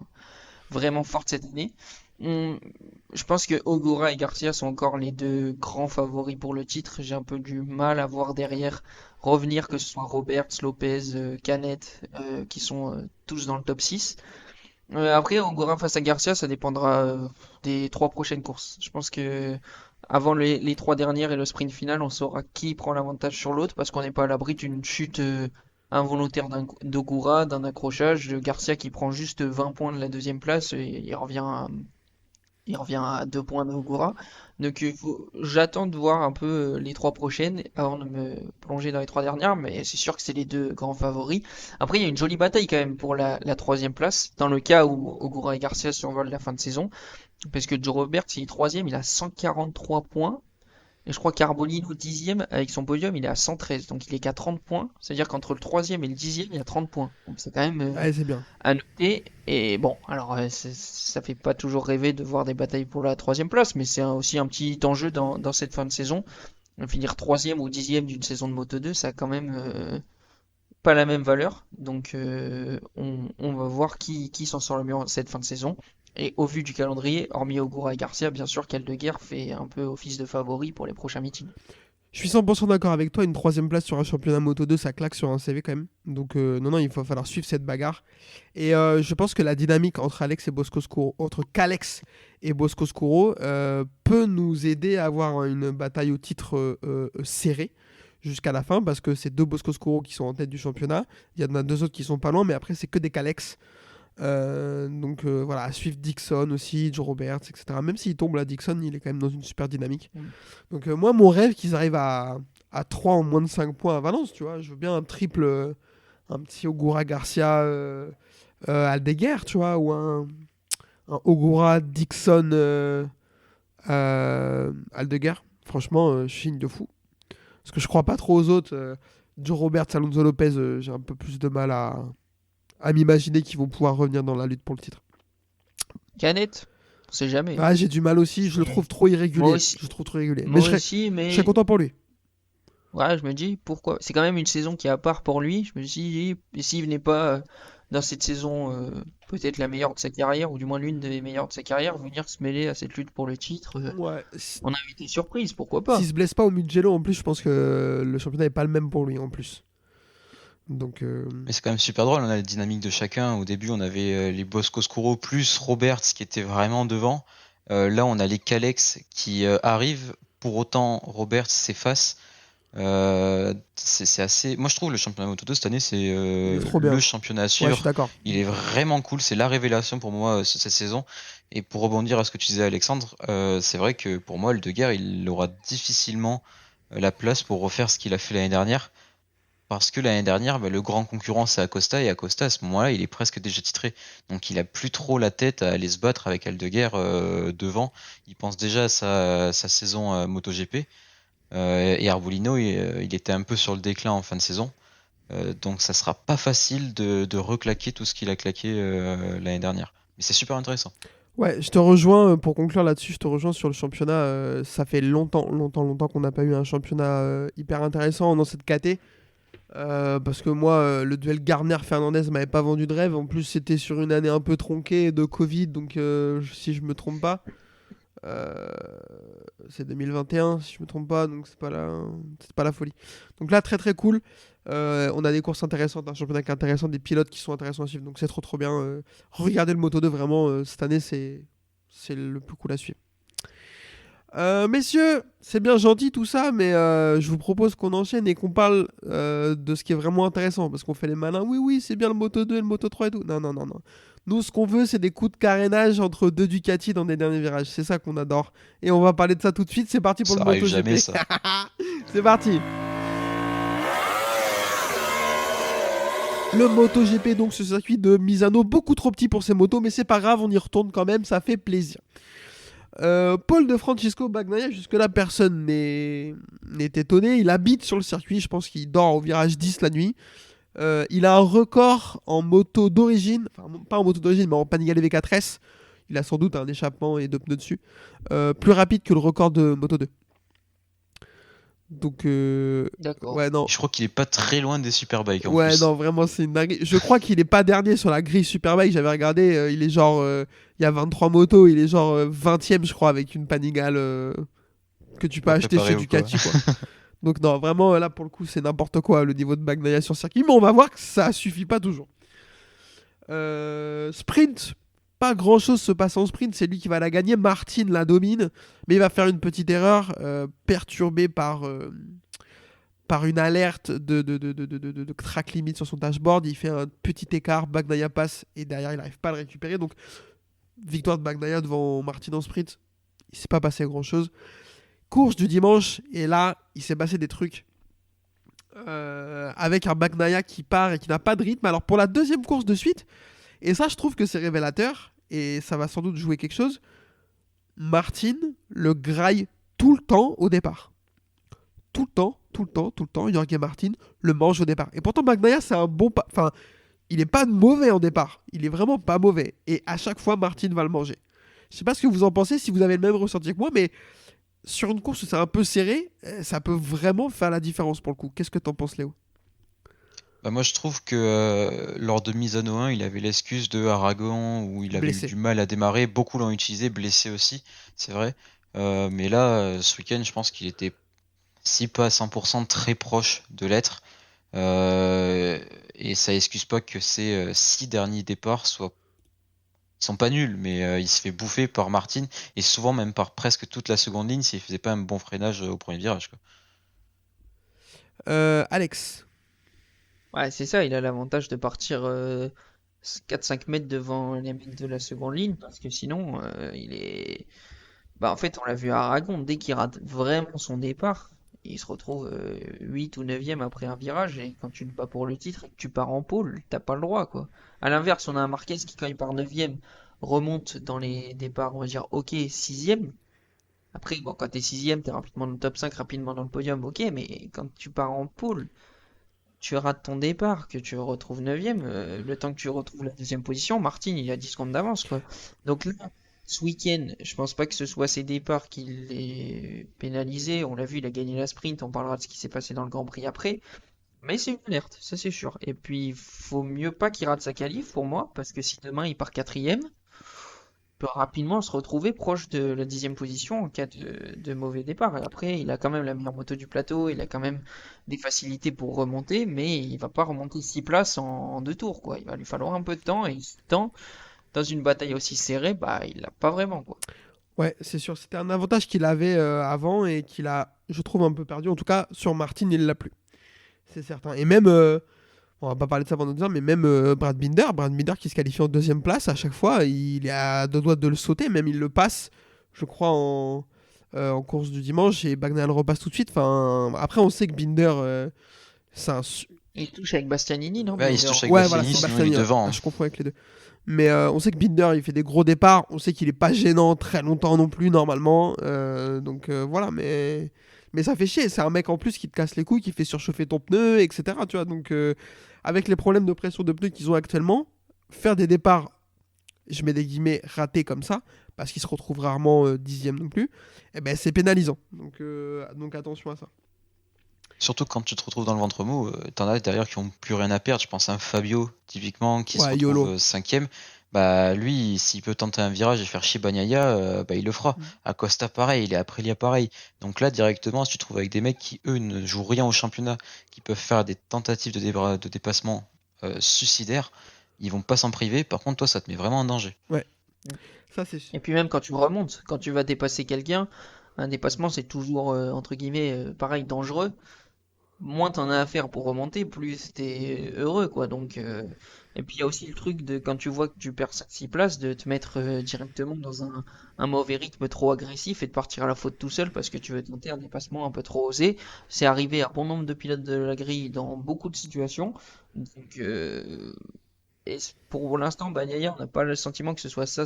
vraiment forte cette année. Je pense que Ogura et Garcia sont encore les deux grands favoris pour le titre. J'ai un peu du mal à voir derrière revenir que ce soit Roberts, Lopez, Canet, qui sont tous dans le top 6. Après, Ogura face à Garcia, ça dépendra des 3 prochaines courses. Je pense que avant les 3 dernières et le sprint final, on saura qui prend l'avantage sur l'autre parce qu'on n'est pas à l'abri d'une chute involontaire d'Ogura, d'un accrochage, de Garcia qui prend juste 20 points de la deuxième place et il revient à 2 points d'Ogura. Donc j'attends de voir un peu les 3 prochaines avant de me plonger dans les 3 dernières, mais c'est sûr que c'est les deux grands favoris. Après, il y a une jolie bataille quand même pour la 3e place, dans le cas où Ogura et Garcia survolent la fin de saison, parce que Joe Roberts, il est 3e, il a 143 points. Et je crois qu'Arbolino 10e avec son podium, il est à 113, donc il est qu'à 30 points. C'est-à-dire qu'entre le 3e et le 10e, il y a 30 points. Donc c'est quand même Ouais, c'est bien. à noter. Et bon, alors ça fait pas toujours rêver de voir des batailles pour la 3e place, mais c'est aussi un petit enjeu dans cette fin de saison. Finir 3e ou 10e d'une saison de Moto 2, ça a quand même pas la même valeur. Donc on va voir qui s'en sort le mieux cette fin de saison. Et au vu du calendrier, hormis Ogura et Garcia, bien sûr qu'Aldeguer fait un peu office de favori pour les prochains meetings. Je suis 100% d'accord avec toi, une 3e place sur un championnat Moto 2, ça claque sur un CV quand même. Donc non, il va falloir suivre cette bagarre. Et je pense que la dynamique entre Calex et Bosco Scuro peut nous aider à avoir une bataille au titre serrée jusqu'à la fin, parce que c'est 2 Bosco Scuro qui sont en tête du championnat. Il y en a 2 autres qui sont pas loin, mais après c'est que des Calex. Donc voilà, à suivre Dixon aussi, Joe Roberts, etc. Même s'il tombe là, Dixon, il est quand même dans une super dynamique. Donc moi, mon rêve, qu'ils arrivent à 3 en moins de 5 points à Valence, tu vois. Je veux bien un triple, un petit Ogura Garcia Aldeguer, tu vois, ou un Ogura Dixon Aldeguer. Franchement, je signe de fou. Parce que je crois pas trop aux autres. Joe Roberts, Alonso Lopez, j'ai un peu plus de mal à m'imaginer qu'ils vont pouvoir revenir dans la lutte pour le titre. Canet, on sait jamais. Ah, j'ai du mal aussi, je le trouve trop irrégulier. Moi aussi. Je le trouve trop irrégulier. Moi Mais aussi, mais je serais content pour lui. ouais, je me dis pourquoi. C'est quand même une saison qui est à part pour lui. Je me dis, et s'il venait pas dans cette saison, peut-être la meilleure de sa carrière, ou du moins l'une des meilleures de sa carrière, venir se mêler à cette lutte pour le titre, Ouais. on a été surprise, pourquoi pas. S'il se blesse pas au Mugello, en plus, je pense que le championnat n'est pas le même pour lui, en plus. Donc, Mais c'est quand même super drôle, on a la dynamique de chacun. Au début, on avait les Bosco Scuro plus Roberts qui était vraiment devant. Là, on a les Calex qui arrivent. Pour autant, Roberts s'efface. C'est assez. Moi, je trouve le championnat Moto2 cette année, c'est est trop bien. le championnat à Ouais, je suivre. suis d'accord. Il est vraiment cool. C'est la révélation pour moi cette saison. Et pour rebondir à ce que tu disais, Alexandre, c'est vrai que pour moi, Aldeguer, il aura difficilement la place pour refaire ce qu'il a fait l'année dernière. Parce que l'année dernière, le grand concurrent, c'est Acosta. Et Acosta, à ce moment-là, il est presque déjà titré. Donc, il a plus trop la tête à aller se battre avec Aldeguer devant. Il pense déjà à sa saison MotoGP. Et Arbolino, il était un peu sur le déclin en fin de saison. Donc ça sera pas facile de reclaquer tout ce qu'il a claqué l'année dernière. Mais c'est super intéressant. Ouais, je te rejoins pour conclure là-dessus. Je te rejoins sur le championnat. Ça fait longtemps qu'on n'a pas eu un championnat hyper intéressant dans cette KT. Parce que moi, le duel Garner-Fernandez m'avait pas vendu de rêve. En plus, c'était sur une année un peu tronquée de Covid, donc si je me trompe pas, c'est 2021, si je me trompe pas, donc c'est pas la folie. Donc là, très très cool. On a des courses intéressantes, un championnat qui est intéressant, des pilotes qui sont intéressants à suivre, donc c'est trop bien. Regardez le Moto2, vraiment, cette année, c'est le plus cool à suivre. Messieurs, c'est bien gentil tout ça, mais je vous propose qu'on enchaîne et qu'on parle de ce qui est vraiment intéressant, parce qu'on fait les malins. Oui, c'est bien le Moto2 et le Moto3 et tout. Non. Nous, ce qu'on veut, c'est des coups de carénage entre deux Ducati dans des derniers virages. C'est ça qu'on adore. Et on va parler de ça tout de suite. C'est parti pour Ça le arrive MotoGP. jamais, ça. C'est parti. Le MotoGP, donc ce circuit de Misano, beaucoup trop petit pour ces motos, mais c'est pas grave, on y retourne quand même, ça fait plaisir. Paul de Francisco Bagnaia, jusque-là personne n'est étonné, il habite sur le circuit, je pense qu'il dort au virage 10 la nuit. Il a un record en moto d'origine, enfin pas en moto d'origine mais en Panigale V4S, il a sans doute un échappement et deux pneus dessus, plus rapide que le record de Moto2. Donc D'accord. ouais, non. Je crois qu'il est pas très loin des Superbikes en Ouais, plus. non, vraiment, c'est une dinguerie. Je crois qu'il est pas dernier sur la grille Superbike. J'avais regardé, il est genre. Il y a 23 motos, il est genre 20ème, je crois, avec une Panigale que tu peux Pas acheter préparé chez ou quoi. Ducati, quoi. Donc, non, vraiment, là, pour le coup, c'est n'importe quoi le niveau de Bagnaia sur circuit. Mais on va voir que ça suffit pas toujours. Sprint. Pas grand chose se passe en sprint, c'est lui qui va la gagner. Martin la domine, mais il va faire une petite erreur, perturbé par une alerte de track limit sur son dashboard. Il fait un petit écart, Bagnaia passe et derrière il n'arrive pas à le récupérer. Donc victoire de Bagnaia devant Martin en sprint. Il s'est pas passé grand chose. Course du dimanche, et là il s'est passé des trucs avec un Bagnaia qui part et qui n'a pas de rythme. Alors pour la deuxième course de suite, et ça je trouve que c'est révélateur et ça va sans doute jouer quelque chose, Martin le graille tout le temps au départ. Tout le temps, Jorge Martin le mange au départ. Et pourtant, Bagnaia, c'est un bon... Enfin, il est pas mauvais en départ. Il est vraiment pas mauvais. Et à chaque fois, Martin va le manger. Je sais pas ce que vous en pensez, si vous avez le même ressenti que moi, mais sur une course où c'est un peu serré, ça peut vraiment faire la différence pour le coup. Qu'est-ce que t'en penses, Léo ? Moi, je trouve que lors de Misano 1, il avait l'excuse de Aragon où il avait Blessé. eu du mal à démarrer. Beaucoup l'ont utilisé, blessé aussi, c'est vrai. Mais là, ce week-end, je pense qu'il était, si pas à 100%, très proche de l'être. Et ça excuse pas que ces 6 derniers départs sont pas nuls, mais il se fait bouffer par Martin et souvent même par presque toute la seconde ligne s'il faisait pas un bon freinage au premier virage, quoi. Alex. Ouais, c'est ça, il a l'avantage de partir 4-5 mètres devant les mecs de la seconde ligne, parce que sinon, il est... Bah, en fait, on l'a vu à Aragon, dès qu'il rate vraiment son départ, il se retrouve 8 ou 9e après un virage, et quand tu te bats pour le titre et que tu pars en pôle, t'as pas le droit, quoi. À l'inverse, on a un Marquez qui, quand il part 9e, remonte dans les départs, on va dire, ok, 6e. Après, bon, quand t'es 6e, t'es rapidement dans le top 5, rapidement dans le podium, ok, mais quand tu pars en pôle, tu rates ton départ, que tu retrouves 9e, le temps que tu retrouves la deuxième position, Martin, il a 10 secondes d'avance, quoi. Donc là, ce week-end, je pense pas que ce soit ses départs qui l'aient pénalisé. On l'a vu, il a gagné la sprint, on parlera de ce qui s'est passé dans le Grand Prix après. Mais c'est une alerte, ça c'est sûr. Et puis, faut mieux pas qu'il rate sa qualif pour moi, parce que si demain il part 4e, peut rapidement se retrouver proche de la 10e position en cas de mauvais départ. Et après, il a quand même la meilleure moto du plateau, il a quand même des facilités pour remonter, mais il va pas remonter 6 places en 2 tours, quoi. Il va lui falloir un peu de temps, et ce temps, dans une bataille aussi serrée, bah, il l'a pas vraiment, quoi. Ouais, c'est sûr. C'était un avantage qu'il avait avant et qu'il a, je trouve, un peu perdu. En tout cas, sur Martin, il l'a plus. C'est certain. Et même, on va pas parler de ça pendant 2 heures, mais même Brad Binder qui se qualifie en 2e place, à chaque fois, il est à 2 doigts de le sauter. Même il le passe, je crois, en course du dimanche et Bagnaia le repasse tout de suite. Enfin, après, on sait que Binder, c'est un. Il touche avec Bastianini, non? Ouais, il se touche avec Ouais, Bastianini, c'est sinon il est Bastianini, devant. je confonds avec les deux. Mais on sait que Binder, il fait des gros départs. On sait qu'il est pas gênant très longtemps non plus, normalement. Donc voilà, mais ça fait chier. C'est un mec en plus qui te casse les couilles, qui fait surchauffer ton pneu, etc. Tu vois, donc avec les problèmes de pression de pneus qu'ils ont actuellement, faire des départs, je mets des guillemets, ratés comme ça, parce qu'ils se retrouvent rarement 10e non plus, eh ben, c'est pénalisant. Donc attention à ça. Surtout quand tu te retrouves dans le ventre mou, t'en as derrière qui ont plus rien à perdre. Je pense à un Fabio, typiquement, qui se Ouais, retrouve YOLO. 5e. Bah, lui, s'il peut tenter un virage et faire chier Bagnaia, bah, il le fera. Acosta, pareil, il est Aprilia, pareil. Donc là, directement, si tu te trouves avec des mecs qui, eux, ne jouent rien au championnat, qui peuvent faire des tentatives de dépassement suicidaires, ils vont pas s'en priver. Par contre, toi, ça te met vraiment en danger. Ça, c'est sûr. Et puis même quand tu remontes, quand tu vas dépasser quelqu'un, un dépassement c'est toujours entre guillemets pareil dangereux. Moins t'en as à faire pour remonter, plus t'es heureux quoi. Donc et puis il y a aussi le truc de quand tu vois que tu perds 5-6 places, de te mettre directement dans un mauvais rythme trop agressif et de partir à la faute tout seul parce que tu veux tenter un dépassement un peu trop osé. C'est arrivé à bon nombre de pilotes de la grille dans beaucoup de situations. Donc pour l'instant, Bagnaia, on n'a pas le sentiment que ce soit ça,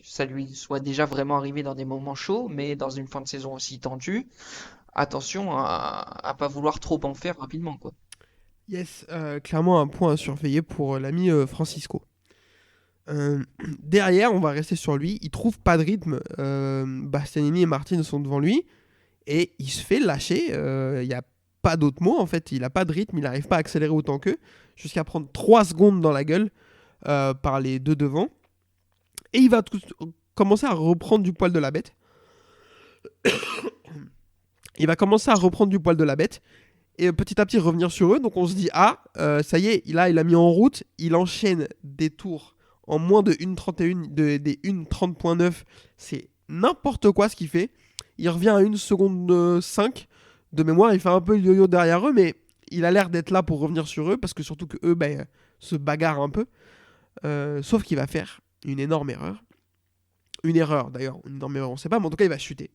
ça lui soit déjà vraiment arrivé dans des moments chauds, mais dans une fin de saison aussi tendue, attention à pas vouloir trop en faire rapidement, quoi. Yes, clairement un point à surveiller pour l'ami Francisco. Derrière, on va rester sur lui. Il trouve pas de rythme. Bastianini et Martin sont devant lui. Et il se fait lâcher. Il n'y a pas d'autre mot en fait. Il a pas de rythme. Il n'arrive pas à accélérer autant qu'eux. Jusqu'à prendre 3 secondes dans la gueule par les deux devant. Et il va commencer à reprendre du poil de la bête. Il va commencer à reprendre du poil de la bête. Et petit à petit revenir sur eux. Donc on se dit, ça y est, là il a mis en route. Il enchaîne des tours en moins de 1,31, des 1,30.9. C'est n'importe quoi ce qu'il fait. Il revient à 1 seconde 5 de mémoire. Il fait un peu le yo-yo derrière eux, mais il a l'air d'être là pour revenir sur eux, parce que surtout que eux se bagarrent un peu. Sauf qu'il va faire une énorme erreur. Une erreur d'ailleurs, une énorme erreur, on sait pas, mais en tout cas il va chuter.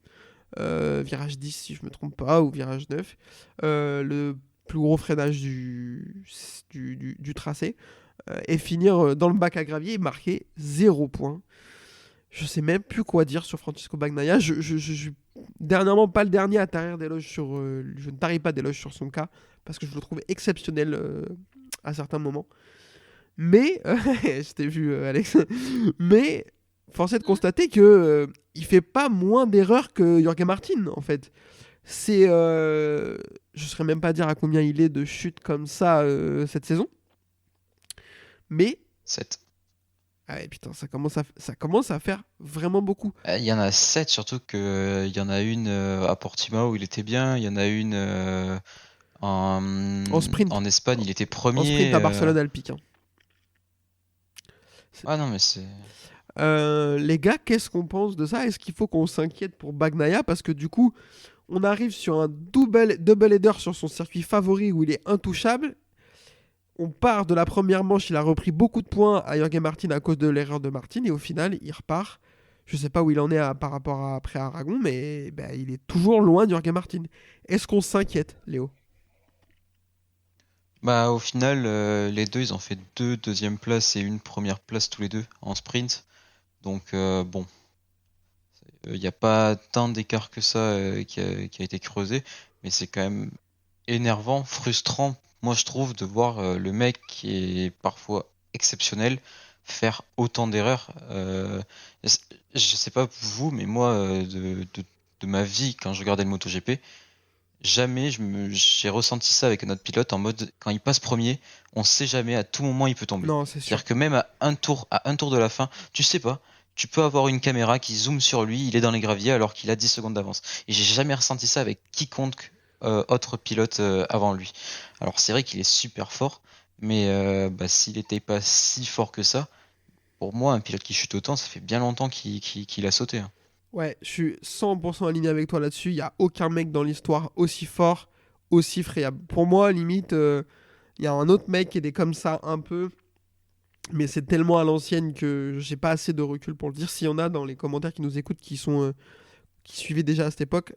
Virage 10 si je me trompe pas, ou virage 9. Le plus gros freinage du tracé. Et finir dans le bac à gravier et marquer 0 points. Je sais même plus quoi dire sur Francisco Bagnaia. Je dernièrement pas le dernier à tarir d'éloges sur. Je ne tarie pas d'éloges sur son cas parce que je le trouve exceptionnel à certains moments. Mais je t'ai vu Alex. Mais force est de constater que il fait pas moins d'erreurs que Jorge Martin en fait. C'est je saurais même pas dire à combien il est de chutes comme ça cette saison. Mais 7. ah ouais, putain, ça commence à faire vraiment beaucoup. Il y en a 7, surtout qu'il y en a une à Portimao où il était bien, il y en a une En sprint. en Espagne, il était premier. En sprint à Barcelone Alpique. Ah non, mais c'est. Les gars, qu'est-ce qu'on pense de ça? Est-ce qu'il faut qu'on s'inquiète pour Bagnaia? Parce que du coup, on arrive sur un double header sur son circuit favori où il est intouchable. On part de la première manche, il a repris beaucoup de points à Jorge Martin à cause de l'erreur de Martin. Et au final, il repart. Je sais pas où il en est par rapport à après Aragon, mais il est toujours loin de Jorge Martin. Est-ce qu'on s'inquiète, Léo? Bah, au final, les deux, ils ont fait 2 deuxième places et une première place tous les deux en sprint. Donc, bon, il n'y a pas tant d'écart que ça qui a été creusé, mais c'est quand même énervant, frustrant, moi je trouve, de voir le mec qui est parfois exceptionnel faire autant d'erreurs. Je sais pas pour vous, mais moi, de ma vie, quand je regardais le MotoGP, jamais j'ai ressenti ça avec un autre pilote en mode quand il passe premier, on sait jamais, à tout moment il peut tomber. Non, c'est sûr. C'est-à-dire que même à un tour de la fin, tu sais pas, tu peux avoir une caméra qui zoome sur lui, il est dans les graviers alors qu'il a 10 secondes d'avance. Et j'ai jamais ressenti ça avec quiconque autre pilote avant lui. Alors c'est vrai qu'il est super fort, mais s'il était pas si fort que ça, pour moi un pilote qui chute autant, ça fait bien longtemps qu'il a sauté. Hein. Ouais, je suis 100% aligné avec toi là-dessus. Il n'y a aucun mec dans l'histoire aussi fort, aussi friable. Pour moi, limite, il y a un autre mec qui était comme ça un peu, mais c'est tellement à l'ancienne que j'ai pas assez de recul pour le dire. S'il y en a dans les commentaires qui nous écoutent, qui suivaient déjà à cette époque,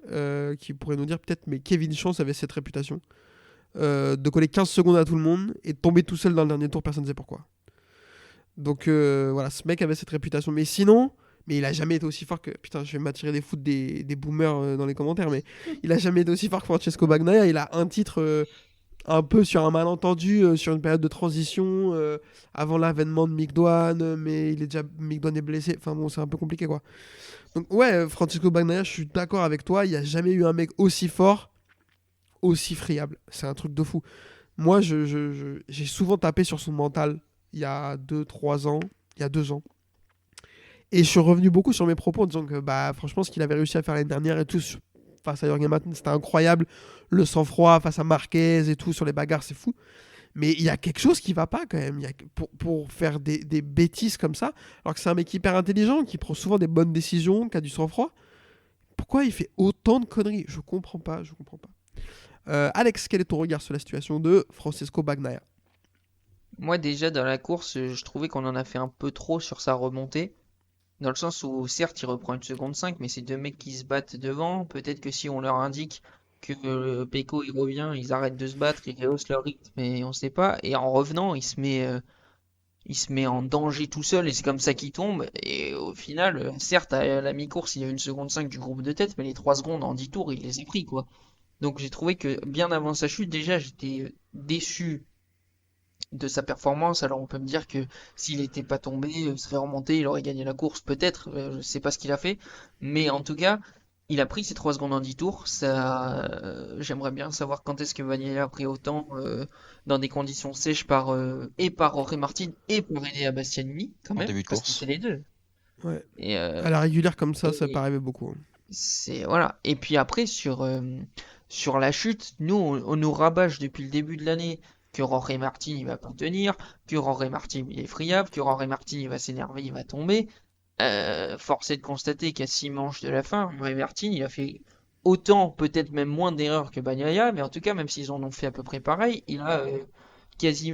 qui pourraient nous dire peut-être, mais Kevin Chance avait cette réputation de coller 15 secondes à tout le monde et de tomber tout seul dans le dernier tour, personne ne sait pourquoi. Donc voilà, ce mec avait cette réputation. Mais sinon, mais il a jamais été aussi fort que. Putain, je vais m'attirer des foot des boomers dans les commentaires, mais il a jamais été aussi fort que Francesco Bagnaia. Il a un titre un peu sur un malentendu, sur une période de transition, avant l'avènement de Mick Doohan, mais Mick Doohan est blessé. Enfin bon, c'est un peu compliqué quoi. Donc ouais, Francesco Bagnaia, je suis d'accord avec toi. Il n'y a jamais eu un mec aussi fort, aussi friable. C'est un truc de fou. Moi, j'ai souvent tapé sur son mental il y a 2-3 ans, il y a 2 ans. Et je suis revenu beaucoup sur mes propos en disant que bah, franchement, ce qu'il avait réussi à faire l'année dernière et tout, face à Jürgen Martin, c'était incroyable. Le sang-froid face à Marquez et tout, sur les bagarres, c'est fou. Mais il y a quelque chose qui va pas quand même. Pour faire des bêtises comme ça, alors que c'est un mec hyper intelligent, qui prend souvent des bonnes décisions, qui a du sang-froid. Pourquoi il fait autant de conneries? Je comprends pas. Alex, quel est ton regard sur la situation de Francesco Bagnaia? Moi, déjà, dans la course, je trouvais qu'on en a fait un peu trop sur sa remontée. Dans le sens où, certes, il reprend une seconde 5, mais c'est deux mecs qui se battent devant. Peut-être que si on leur indique que Pecco il revient, ils arrêtent de se battre, ils rehaussent leur rythme, mais on sait pas. Et en revenant, il se met en danger tout seul et c'est comme ça qu'il tombe. Et au final, certes, à la mi-course, il y a une seconde 5 du groupe de tête, mais les 3 secondes en 10 tours, il les a pris, quoi. Donc j'ai trouvé que bien avant sa chute, déjà, j'étais déçu de sa performance. Alors on peut me dire que s'il n'était pas tombé, il serait remonté, il aurait gagné la course, peut-être. Je sais pas ce qu'il a fait. Mais en tout cas, il a pris ses 3 secondes en 10 tours. Ça, j'aimerais bien savoir quand est-ce que Bagnaia a pris autant dans des conditions sèches et par Jorge Martin et par Enea Bastianini, quand En même, début de parce que course. c'est les deux. Ouais. Et À la régulière comme ça et- peut arriver beaucoup. c'est voilà. Et puis après sur la chute, nous on nous rabâche depuis le début de l'année que Jorge Martin il va pas tenir, que Jorge Martin il est friable, que Jorge Martin il va s'énerver, il va tomber. Force est de constater qu'à 6 manches de la fin, Jorge Martin il a fait autant, peut-être même moins d'erreurs que Bagnaia, mais en tout cas même s'ils en ont fait à peu près pareil, il a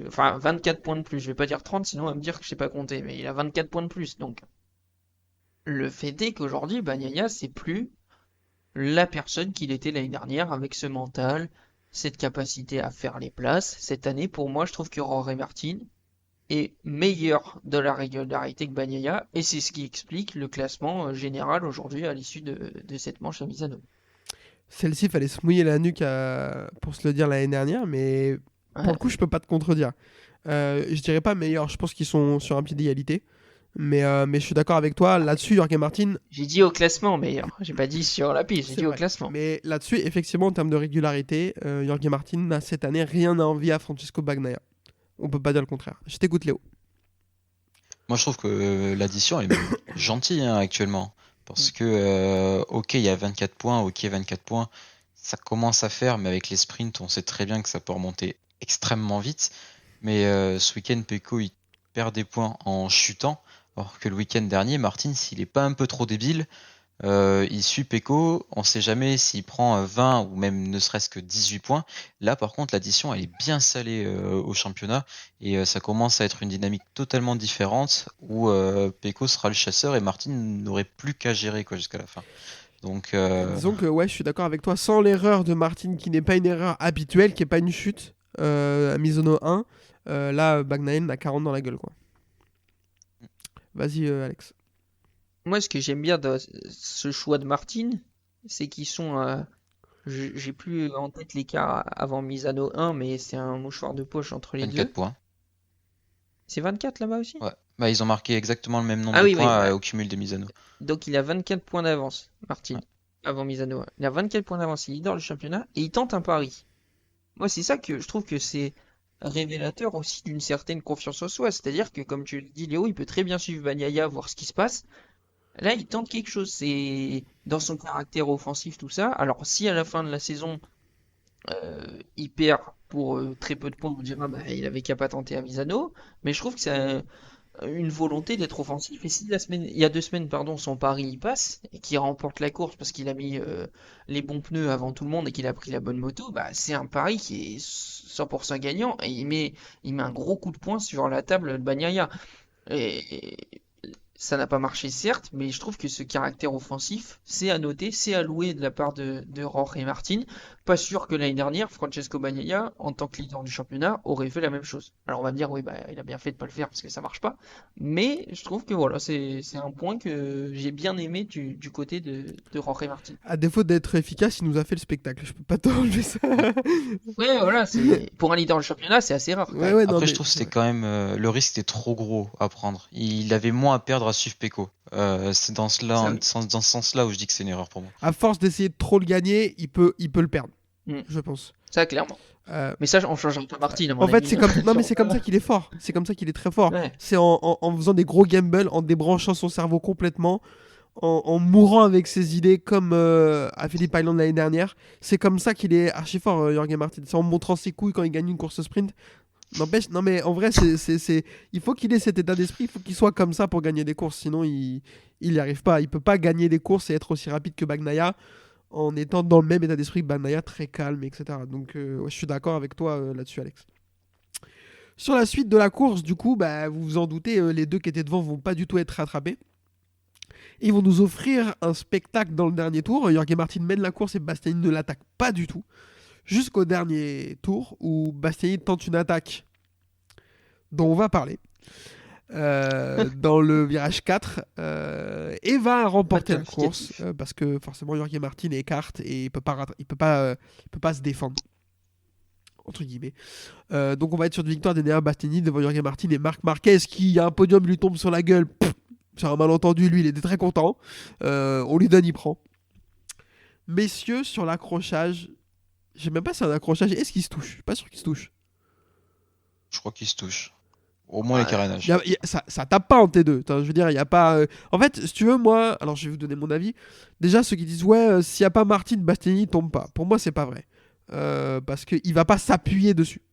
enfin 24 points de plus. Je vais pas dire 30, sinon on va me dire que je sais pas compter, mais il a 24 points de plus. Donc le fait est qu'aujourd'hui Bagnaia c'est plus la personne qu'il était l'année dernière avec ce mental, cette capacité à faire les places. Cette année, pour moi, je trouve que Jorge Martin est meilleur de la régularité que Bagnaia, et c'est ce qui explique le classement général aujourd'hui à l'issue de cette manche à Misano. Celle-ci, fallait se mouiller la nuque pour se le dire l'année dernière, mais pour Ouais. le coup, je peux pas te contredire. Je dirais pas meilleur, je pense qu'ils sont sur un pied d'égalité. Mais je suis d'accord avec toi. Là-dessus, Jorge Martin, J'ai dit au classement meilleur, j'ai pas dit sur la piste, j'ai c'est dit au vrai. classement. Mais là-dessus, effectivement, en termes de régularité, Jorge Martin n'a cette année rien à envier à Francesco Bagnaia. On peut pas dire le contraire. Je t'écoute, Léo. Moi, je trouve que l'addition est même gentille hein, actuellement. Parce que, ok, il y a 24 points, ok, 24 points, ça commence à faire, mais avec les sprints, on sait très bien que ça peut remonter extrêmement vite. Mais ce week-end, Pecco, il perd des points en chutant. Alors que le week-end dernier, Martin, s'il est pas un peu trop débile, il suit Pecco, on sait jamais s'il prend 20 ou même ne serait-ce que 18 points. Là, par contre, l'addition, elle est bien salée au championnat et ça commence à être une dynamique totalement différente où Pecco sera le chasseur et Martin n'aurait plus qu'à gérer quoi, jusqu'à la fin. Donc, Disons que ouais, je suis d'accord avec toi. Sans l'erreur de Martin, qui n'est pas une erreur habituelle, qui n'est pas une chute à Misono 1, là, Bagnaia a 40 dans la gueule, quoi. Vas-y, Alex. Moi, ce que j'aime bien dans ce choix de Martin, c'est qu'ils sont j'ai plus en tête l'écart avant Misano 1, mais c'est un mouchoir de poche entre les 24 deux. points. C'est 24 là-bas aussi? Ouais. Bah, ils ont marqué exactement le même nombre Ah de oui, oui, points ouais. au cumul des Misano. Donc il a 24 points d'avance, Martin, Ouais. avant Misano 1. Il a 24 points d'avance, il est leader du championnat et il tente un pari. Moi, c'est ça que je trouve que c'est révélateur aussi d'une certaine confiance en soi. C'est-à-dire que, comme tu le dis, Léo, il peut très bien suivre Bagnaia, voir ce qui se passe. Là, il tente quelque chose. C'est dans son caractère offensif, tout ça. Alors, si à la fin de la saison, il perd pour très peu de points, on dira, bah, il avait qu'à pas tenter à Misano. Mais je trouve que ça, une volonté d'être offensif. Et si il y a 2 semaines, pardon, son pari il passe et qu'il remporte la course parce qu'il a mis les bons pneus avant tout le monde et qu'il a pris la bonne moto, bah c'est un pari qui est 100% gagnant et il met un gros coup de poing sur la table de Bagnaia. Et ça n'a pas marché, certes, mais je trouve que ce caractère offensif, c'est à noter, c'est à louer de la part de Jorge Martin. Pas sûr que l'année dernière, Francesco Bagnaia, en tant que leader du championnat, aurait fait la même chose. Alors on va me dire, oui, bah, il a bien fait de pas le faire parce que ça marche pas. Mais je trouve que voilà, c'est un point que j'ai bien aimé du côté de Jorge Martin. À défaut d'être efficace, il nous a fait le spectacle. Je peux pas t'enlever ça. Ouais, voilà, pour un leader du championnat, c'est assez rare. Ouais, non, Après, mais je trouve que c'est c'était vrai. quand même le risque était trop gros à prendre. Il avait moins à perdre à suivre Pecco. C'est dans Ça, dans ce sens-là où je dis que c'est une erreur pour moi. À force d'essayer de trop le gagner, il peut le perdre, mm, je pense. ça clairement. Euh, Mais ça, on changera pas Martin, à mon En fait, avis. c'est comme non, mais c'est comme ça qu'il est fort. C'est comme ça qu'il est très fort. Ouais. C'est en faisant des gros gambles, en débranchant son cerveau complètement, en mourant avec ses idées comme à Phillip Island l'année dernière. C'est comme ça qu'il est archi fort, Jorge Martin. C'est en montrant ses couilles quand il gagne une course sprint. N'empêche, non mais en vrai, il faut qu'il ait cet état d'esprit, il faut qu'il soit comme ça pour gagner des courses, sinon il y arrive pas. Il peut pas gagner des courses et être aussi rapide que Bagnaia en étant dans le même état d'esprit que Bagnaia, très calme, etc. Donc ouais, je suis d'accord avec toi là-dessus, Alex. Sur la suite de la course, du coup, bah, vous vous en doutez, les deux qui étaient devant vont pas du tout être rattrapés. Ils vont nous offrir un spectacle dans le dernier tour. Jorge Martin mène la course et Bastianini ne l'attaque pas du tout. Jusqu'au dernier tour où Bastianini tente une attaque dont on va parler dans le virage 4 et va remporter la course parce que forcément Jorge Martin écarte et il peut pas se défendre entre guillemets. Donc on va être sur une victoire d'Enea Bastianini devant Jorge Martin et Marc Marquez qui a un podium lui tombe sur la gueule. Sur un malentendu, lui il était très content. On lui donne, il prend. Messieurs, sur l'accrochage, je sais même pas si c'est un accrochage. Est-ce qu'il se touche? Je suis pas sûr qu'il se touche. Je crois qu'il se touche. Au moins les carénages. Ça tape pas en T2. Attends, je veux dire, il y a pas. En fait, si tu veux, moi, alors je vais vous donner mon avis. Déjà, ceux qui disent ouais, s'il y a pas Martin, Bastianini tombe pas. Pour moi, c'est pas vrai. Parce qu'il va pas s'appuyer dessus.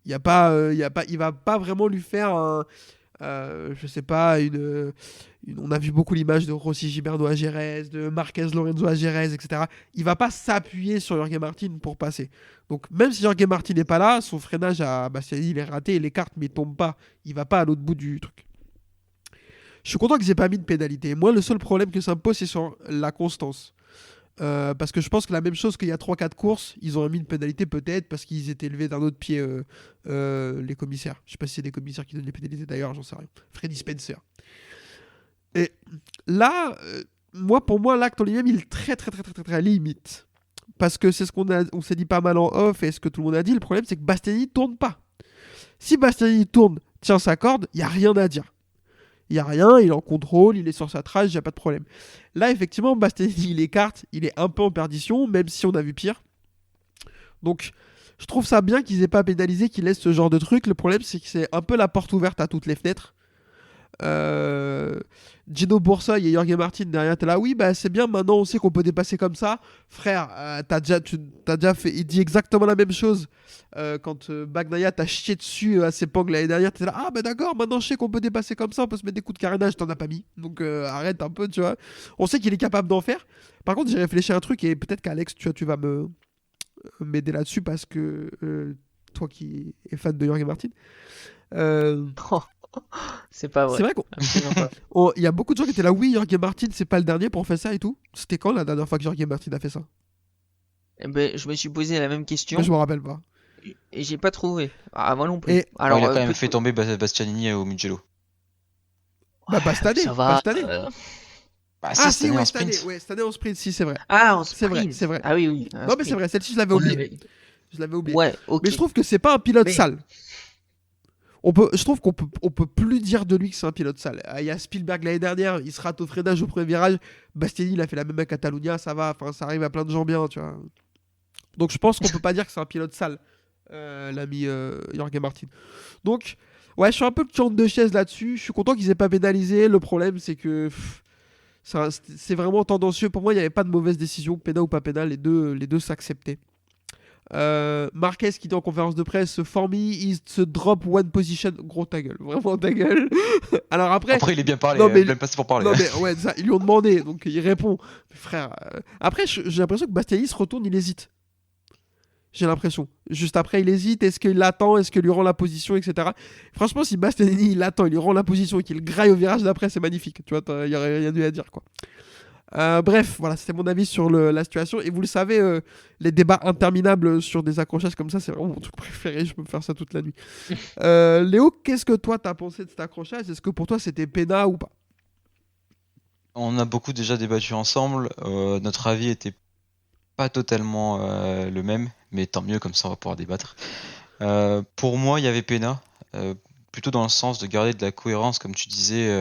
Il va pas vraiment lui faire un. Je sais pas, on a vu beaucoup l'image de Rossi Gilberto à Jerez, de Marquez Lorenzo à Jerez, etc. Il va pas s'appuyer sur Jorge Martin pour passer. Donc même si Jorge Martin n'est pas là, son freinage à Bastianini il est raté, il écarte mais il tombe pas. Il va pas à l'autre bout du truc. Je suis content qu'ils aient pas mis de pénalité. Moi, le seul problème que ça me pose, c'est sur la constance. Parce que je pense que la même chose qu'il y a 3-4 courses, ils ont mis une pénalité peut-être parce qu'ils étaient levés d'un autre pied les commissaires. Je sais pas si c'est des commissaires qui donnent les pénalités d'ailleurs, j'en sais rien. Freddy Spencer. Et là, pour moi, l'acte en lui-même, il est très très très très très, très limite. Parce que c'est ce on s'est dit pas mal en off et ce que tout le monde a dit. Le problème, c'est que Bastianini tourne pas. Si Bastianini tourne, tient sa corde, il y a rien à dire. Il n'y a rien, il est en contrôle, il est sur sa trace, il n'y a pas de problème. Là, effectivement, Bastianini, il écarte, il est un peu en perdition, même si on a vu pire. Donc, je trouve ça bien qu'ils aient pas pénalisé, qu'ils laissent ce genre de truc. Le problème, c'est que c'est un peu la porte ouverte à toutes les fenêtres. Gino Boursoy et Jorge Martin derrière, t'es là, oui, bah c'est bien, maintenant on sait qu'on peut dépasser comme ça. Frère, t'as déjà fait, il dit exactement la même chose quand Bagnaia t'a chié dessus à ses pangles l'année dernière. T'es là, ah bah d'accord, maintenant je sais qu'on peut dépasser comme ça, on peut se mettre des coups de carénage, t'en as pas mis. Donc arrête un peu, tu vois. On sait qu'il est capable d'en faire. Par contre, j'ai réfléchi à un truc et peut-être qu'Alex, tu vas m'aider là-dessus parce que toi qui es fan de Jorge Martin. C'est pas vrai. C'est vrai qu'il y a beaucoup de gens qui étaient là, oui, Jorge Martin, c'est pas le dernier pour faire ça et tout. C'était quand la dernière fois que Jorge Martin a fait ça? Eh ben, je me suis posé la même question Moi, je me rappelle pas. et j'ai pas trouvé. Ah, moi non plus. Et Alors, il a quand même fait tomber Bastianini au Mugello. bah, pas cette année. ça va. Pas cette année. Bah, Ah si, si, ouais, cette année. Ouais, cette année en sprint, si, c'est vrai. Ah, en C'est vrai, sprint. c'est vrai. Ah oui, oui. Non, mais c'est vrai, celle-ci, je l'avais oubliée. Je l'avais oublié. Ouais, ok. Mais je trouve que c'est pas un pilote Mais- sale. Je trouve qu'on peut plus dire de lui que c'est un pilote sale. Il y a Spielberg l'année dernière, il se rate au freinage au premier virage. Bastianini, il a fait la même à Catalunya, ça va. Enfin, ça arrive à plein de gens bien, tu vois. Donc je pense qu'on peut pas dire que c'est un pilote sale, l'ami Jorge Martin. Donc, ouais, je suis un peu le de chaise là-dessus. Je suis content qu'ils aient pas pénalisé. Le problème, c'est que c'est vraiment tendancieux. Pour moi, il n'y avait pas de mauvaise décision, pénal ou pas pénal. Les deux s'acceptaient. Marquez qui dit en conférence de presse, for me, is the drop one position. Gros ta gueule, vraiment ta gueule. Alors après, Après, il est bien parlé, Non, mais- même passé pour parler. non mais ouais, ça, ils lui ont demandé, donc il répond. Mais frère, après j'ai l'impression que Bastianini se retourne, il hésite. J'ai l'impression. Juste après, il hésite. Est-ce qu'il attend? Est-ce qu'il lui rend la position, etc. Franchement, si Bastianini il attend, il lui rend la position et qu'il graille au virage d'après, c'est magnifique. Tu vois, il n'y aurait rien dû à dire, quoi. Bref, voilà, c'était mon avis sur la situation. Et vous le savez, les débats interminables sur des accrochages comme ça, c'est vraiment mon truc préféré. Je peux me faire ça toute la nuit. Léo, qu'est-ce que toi t'as pensé de cet accrochage? Est-ce que pour toi c'était pena ou pas? On a beaucoup déjà débattu ensemble. Notre avis était pas totalement le même, mais tant mieux, comme ça on va pouvoir débattre. Pour moi, il y avait pena, plutôt dans le sens de garder de la cohérence, comme tu disais,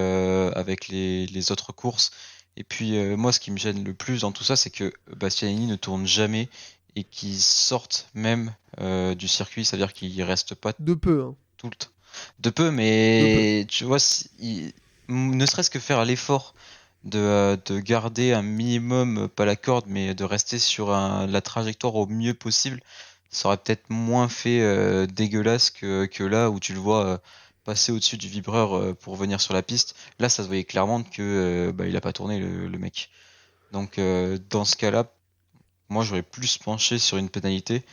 avec les autres courses. Et puis moi, ce qui me gêne le plus dans tout ça, c'est que Bastianini ne tourne jamais et qu'il sorte même du circuit, c'est-à-dire qu'il reste pas De peu, hein. tout le temps. De peu, mais tu vois, ne serait-ce que faire l'effort de garder un minimum, pas la corde, mais de rester sur la trajectoire au mieux possible, ça aurait peut-être moins fait dégueulasse que là où tu le vois passer au-dessus du vibreur pour venir sur la piste. Là, ça se voyait clairement que il a pas tourné le mec. Donc dans ce cas-là, moi j'aurais plus penché sur une pénalité.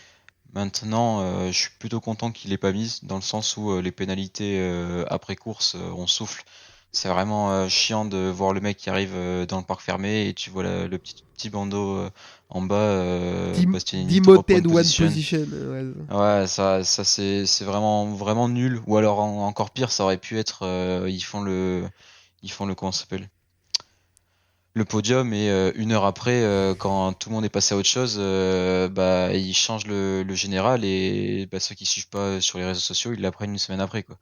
Maintenant, je suis plutôt content qu'il l'ait pas mise, dans le sens où les pénalités après course, on souffle. C'est vraiment chiant de voir le mec qui arrive dans le parc fermé et tu vois le petit bandeau en bas, Bastianini drop Demoted one one position. position. Ouais. Ouais, ça c'est vraiment nul. Ou alors encore pire, ça aurait pu être ils font le comment ça s'appelle? Le podium et une heure après, quand tout le monde est passé à autre chose, ils changent le général et ceux qui suivent pas sur les réseaux sociaux, ils l'apprennent une semaine après, quoi.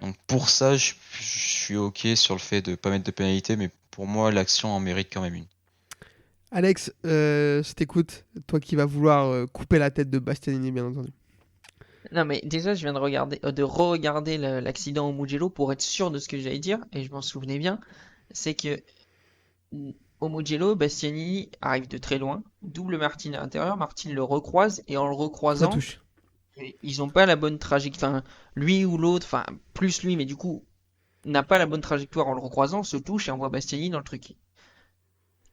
Donc pour ça, je suis ok sur le fait de pas mettre de pénalité, mais pour moi, l'action en mérite quand même une. Alex, je t'écoute. Toi qui vas vouloir couper la tête de Bastianini, bien entendu. Non, mais déjà, je viens de re-regarder l'accident au Mugello pour être sûr de ce que j'allais dire, et je m'en souvenais bien. C'est que au Mugello, Bastianini arrive de très loin, double Martin à l'intérieur, Martin le recroise, et en le Ça recroisant, touche. ils ont pas la bonne trajectoire. Enfin, lui ou l'autre, enfin, plus lui, mais du coup, n'a pas la bonne trajectoire en le recroisant, se touche et envoie Bastianini dans le truc.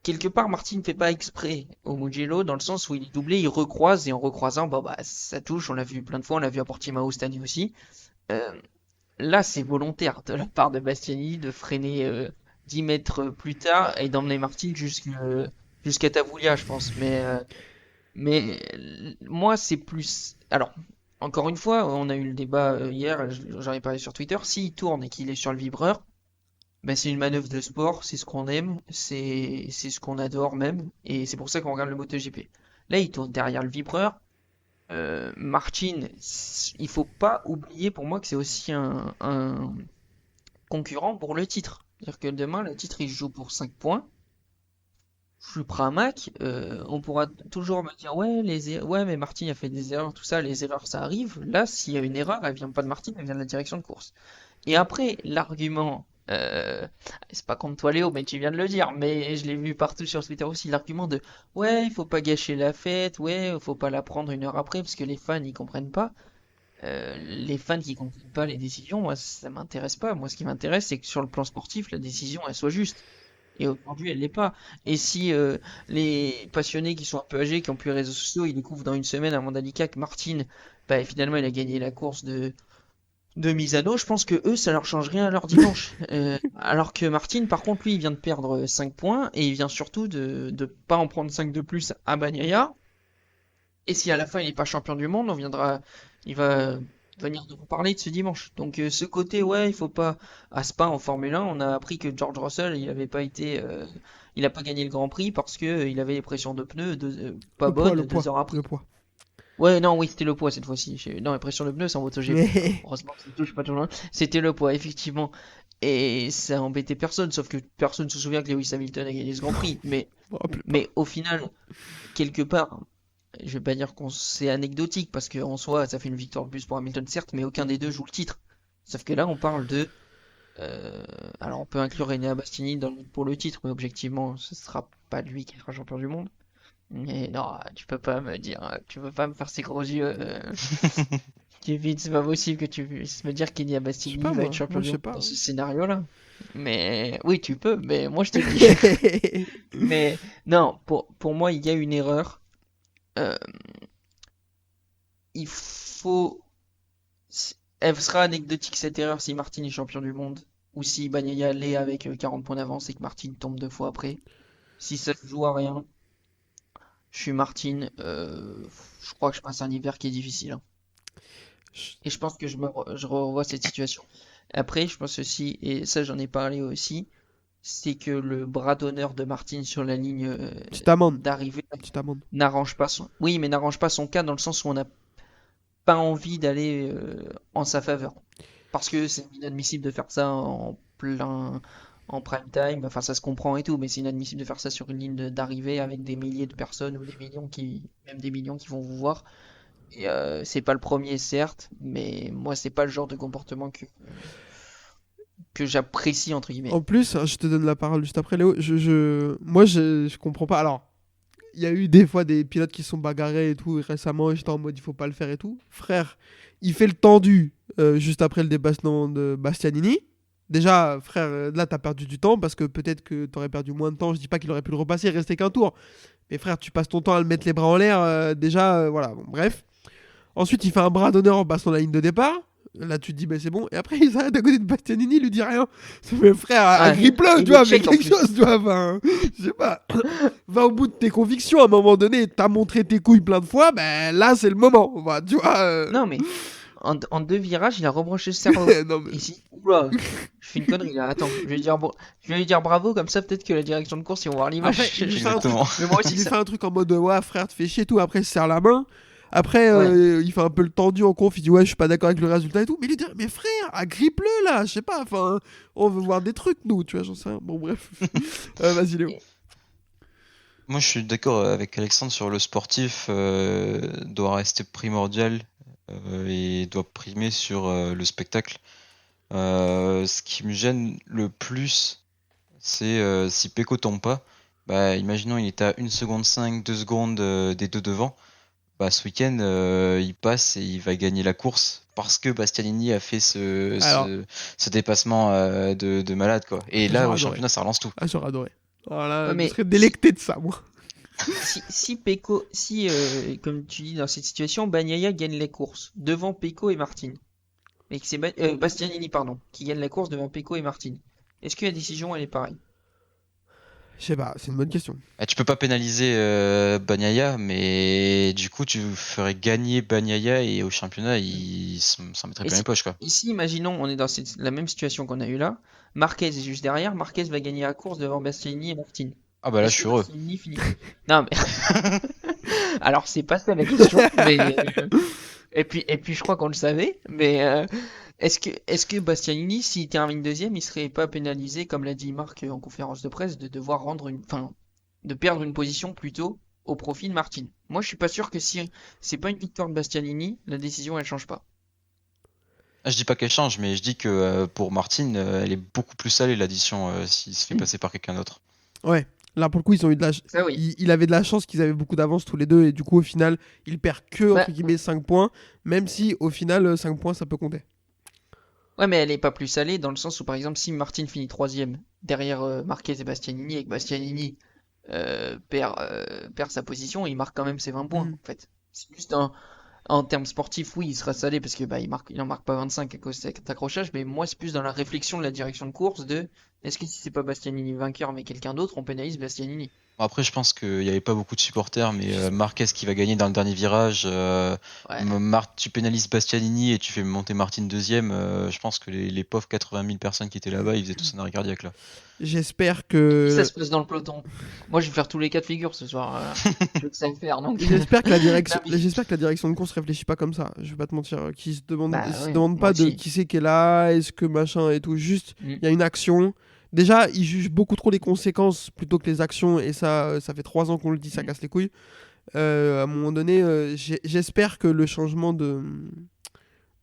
Quelque part, Martin ne fait pas exprès au Mugello, dans le sens où il est doublé, il recroise, et en recroisant, ça touche, on l'a vu plein de fois, on l'a vu à Portimao cette année aussi. Euh, Là, c'est volontaire de la part de Bastianini de freiner 10 mètres plus tard et d'emmener Martin jusqu'à Tavoulia, je pense. Moi, c'est plus. Alors, encore une fois, on a eu le débat hier, j'en ai parlé sur Twitter. S'il tourne et qu'il est sur le vibreur, c'est une manœuvre de sport, c'est ce qu'on aime, c'est ce qu'on adore même, et c'est pour ça qu'on regarde le MotoGP. Là, il tourne derrière le vibreur. Martin, il faut pas oublier pour moi que c'est aussi un concurrent pour le titre. C'est-à-dire que demain, le titre, il se joue pour 5 points. Je suis pramac, on pourra toujours me dire ouais, mais Martin a fait des erreurs, tout ça, les erreurs ça arrive. Là, s'il y a une erreur, elle vient pas de Martin, elle vient de la direction de course. Et après, l'argument, c'est pas contre toi Léo, mais tu viens de le dire, mais je l'ai vu partout sur Twitter aussi, l'argument de ouais, il faut pas gâcher la fête, ouais, faut pas la prendre une heure après parce que les fans ils comprennent pas. Les fans qui comprennent pas les décisions, moi ça m'intéresse pas. Moi ce qui m'intéresse c'est que sur le plan sportif, la décision elle soit juste. Et aujourd'hui elle l'est pas. Et si les passionnés qui sont un peu âgés, qui ont plus les réseaux sociaux, ils découvrent dans une semaine à Mandalika que Martin, finalement il a gagné la course de Misano, je pense que eux, ça leur change rien à leur dimanche. Alors que Martin, par contre, lui, il vient de perdre 5 points et il vient surtout de pas en prendre 5 de plus à Bagnaia. Et si à la fin il n'est pas champion du monde, il va venir nous parler de ce dimanche. Donc ce côté, ouais, il faut pas. À Spa en Formule 1, on a appris que George Russell, il avait pas été, il a pas gagné le Grand Prix parce que il avait des pressions de pneus pas bonnes 2 heures après. Le poids. Ouais, non, oui, c'était le poids cette fois-ci. Non, la pression de pneus, c'est en MotoGP. Mais... Heureusement que ça touche pas toujours. C'était le poids, effectivement. Et ça a embêté personne, sauf que personne se souvient que Lewis Hamilton a gagné ce Grand Prix. Mais au final, quelque part, je vais pas dire qu'on c'est anecdotique, parce qu'en soi, ça fait une victoire de plus pour Hamilton, certes, mais aucun des deux joue le titre. Sauf que là, on parle de... alors, on peut inclure Enea Bastianini pour le titre, mais objectivement, ce sera pas lui qui sera champion du monde. Mais non, tu peux pas me faire ces gros yeux. Kevin, c'est pas possible que tu puisses me dire qu'Ilia Je sais Bastianini pas, va moi. être champion Moi, du je sais monde pas. dans ce scénario-là. Mais oui, tu peux, mais moi je te dis. Mais non, pour moi, il y a une erreur. Euh, il faut. Elle sera anecdotique cette erreur si Martin est champion du monde ou si Bagnaia l'est avec 40 points d'avance et que Martin tombe 2 fois après. Si ça se joue à rien, je suis Martin. Je crois que je passe un hiver qui est difficile, hein. Et je pense que je revois cette situation. Après, je pense aussi, et ça j'en ai parlé aussi, c'est que le bras d'honneur de Martin sur la ligne Petite amende. d'arrivée Petite amende. n'arrange pas son. Oui, mais n'arrange pas son cas dans le sens où on n'a pas envie d'aller en sa faveur. Parce que c'est inadmissible de faire ça en prime time. Enfin, ça se comprend et tout, mais c'est inadmissible de faire ça sur une ligne d'arrivée avec des milliers de personnes ou même des millions qui vont vous voir. Et c'est pas le premier, certes, mais moi, c'est pas le genre de comportement que j'apprécie, entre guillemets. En plus, je te donne la parole juste après, Léo. Moi, je comprends pas. Alors, il y a eu des fois des pilotes qui se sont bagarrés et tout. Et récemment, j'étais en mode il faut pas le faire et tout. Frère, il fait le tendu juste après le dépassement de Bastianini. Déjà, frère, là, t'as perdu du temps parce que peut-être que t'aurais perdu moins de temps. Je dis pas qu'il aurait pu le repasser, il restait qu'un tour. Mais frère, tu passes ton temps à le mettre les bras en l'air. Déjà, voilà. Bon, bref. Ensuite, il fait un bras d'honneur en passant la ligne de départ. Là, tu te dis, bah, c'est bon. Et après, il s'arrête à côté de Bastianini, il lui dit rien. Mais frère, Ouais. agrippe-le, Il tu vois, le fais check en quelque plus. chose, tu vois. Enfin, je sais pas. Va au bout de tes convictions. À un moment donné, t'as montré tes couilles plein de fois. Ben là, c'est le moment. Enfin, tu vois. Non, mais en 2 virages, il a rebranché le cerveau. Non, mais- Ici, oula, je fais une connerie là. Attends, je vais lui dire bravo, comme ça peut-être que la direction de course, ils vont voir l'image. Après, il lui fait un truc- Exactement. Mais moi il aussi, lui ça. fait un truc en mode ouais, frère, te fais chier et tout. Après, il se serre la main. Après, Ouais. il fait un peu le tendu en conf. Il dit ouais, je suis pas d'accord avec le résultat et tout. Mais il lui dit, mais frère, agrippe-le là. Je sais pas. Enfin, on veut voir des trucs, nous. Tu vois, j'en sais rien. Bon, bref. Vas-y, Léo. Moi, je suis d'accord avec Alexandre sur le sportif doit rester primordial et doit primer sur le spectacle. Ce qui me gêne le plus, c'est si Pecco tombe pas. Bah, imaginons il était à 1 seconde 5, 2 secondes des deux devant. Bah, ce week-end, il passe et il va gagner la course parce que Bastianini a fait Alors. ce dépassement de malade, quoi. Et là, J'aurais au adoré. championnat, ça relance tout. Ah, j'aurais adoré. Voilà, Ouais, mais je serais délecté de ça, moi. Si Pecco, comme tu dis dans cette situation, Bagnaia gagne les courses devant Pecco et Martin. Mais que c'est Bastianini, pardon, qui gagne la course devant Pecco et Martin. Est-ce que la décision, elle est pareille? Je sais pas, c'est une bonne question. Ah, tu peux pas pénaliser Bagnaia, mais du coup, tu ferais gagner Bagnaia et au championnat, il s'en mettrait Et plein les si- poches, quoi. Ici, imaginons, on est dans la même situation qu'on a eu là. Marquez est juste derrière. Marquez va gagner la course devant Bastianini et Martin. Ah bah là, Est-ce je suis que heureux. Bastianini finit? Non, mais. Alors, c'est pas ça la question. Mais... Et puis, je crois qu'on le savait. Mais est-ce que Bastianini, s'il termine deuxième, il serait pas pénalisé, comme l'a dit Marc en conférence de presse, de devoir de perdre une position plutôt au profit de Martin? Moi, je suis pas sûr que si c'est pas une victoire de Bastianini, la décision elle change pas. Ah, je dis pas qu'elle change, mais je dis que pour Martin, elle est beaucoup plus salée l'addition s'il se fait passer par quelqu'un d'autre. Ouais. Là, pour le coup, ils ont eu de la Ça, oui. il avait de la chance qu'ils avaient beaucoup d'avance tous les deux. Et du coup, au final, il perd que, Bah, entre guillemets, 5 points. Même si, au final, 5 points, ça peut compter. Ouais, mais elle est pas plus salée dans le sens où, par exemple, si Martin finit troisième derrière Marquez et Bastianini et que Bastianini perd sa position, il marque quand même ses 20 points, Mhm. en fait. C'est juste en termes sportifs, oui, il sera salé parce que il en marque pas 25 à cause de cet accrochage, mais moi, c'est plus dans la réflexion de la direction de course de est-ce que si c'est pas Bastianini vainqueur mais quelqu'un d'autre, on pénalise Bastianini? Bon, après, je pense qu'il n'y avait pas beaucoup de supporters, mais Marquez qui va gagner dans le dernier virage, Ouais. tu pénalises Bastianini et tu fais monter Martin deuxième, je pense que les pauvres 80 000 personnes qui étaient là-bas, ils faisaient tous un arrêt cardiaque, là. J'espère que. Ça se passe dans le peloton. Moi, je vais faire tous les cas de figure ce soir. Je veux que ça me faire, donc. J'espère que la direction, Non, mais- j'espère que la direction de course réfléchit pas comme ça. Je vais pas te mentir, qu'ils se demandent, Bah ils se ouais, demandent moi pas de aussi. qui c'est qui est là, est-ce que machin et tout. Juste, Mm. il y a une action. Déjà, ils jugent beaucoup trop les conséquences plutôt que les actions, et ça fait 3 ans qu'on le dit, ça Mm. casse les couilles. À un moment donné, j'espère que le changement de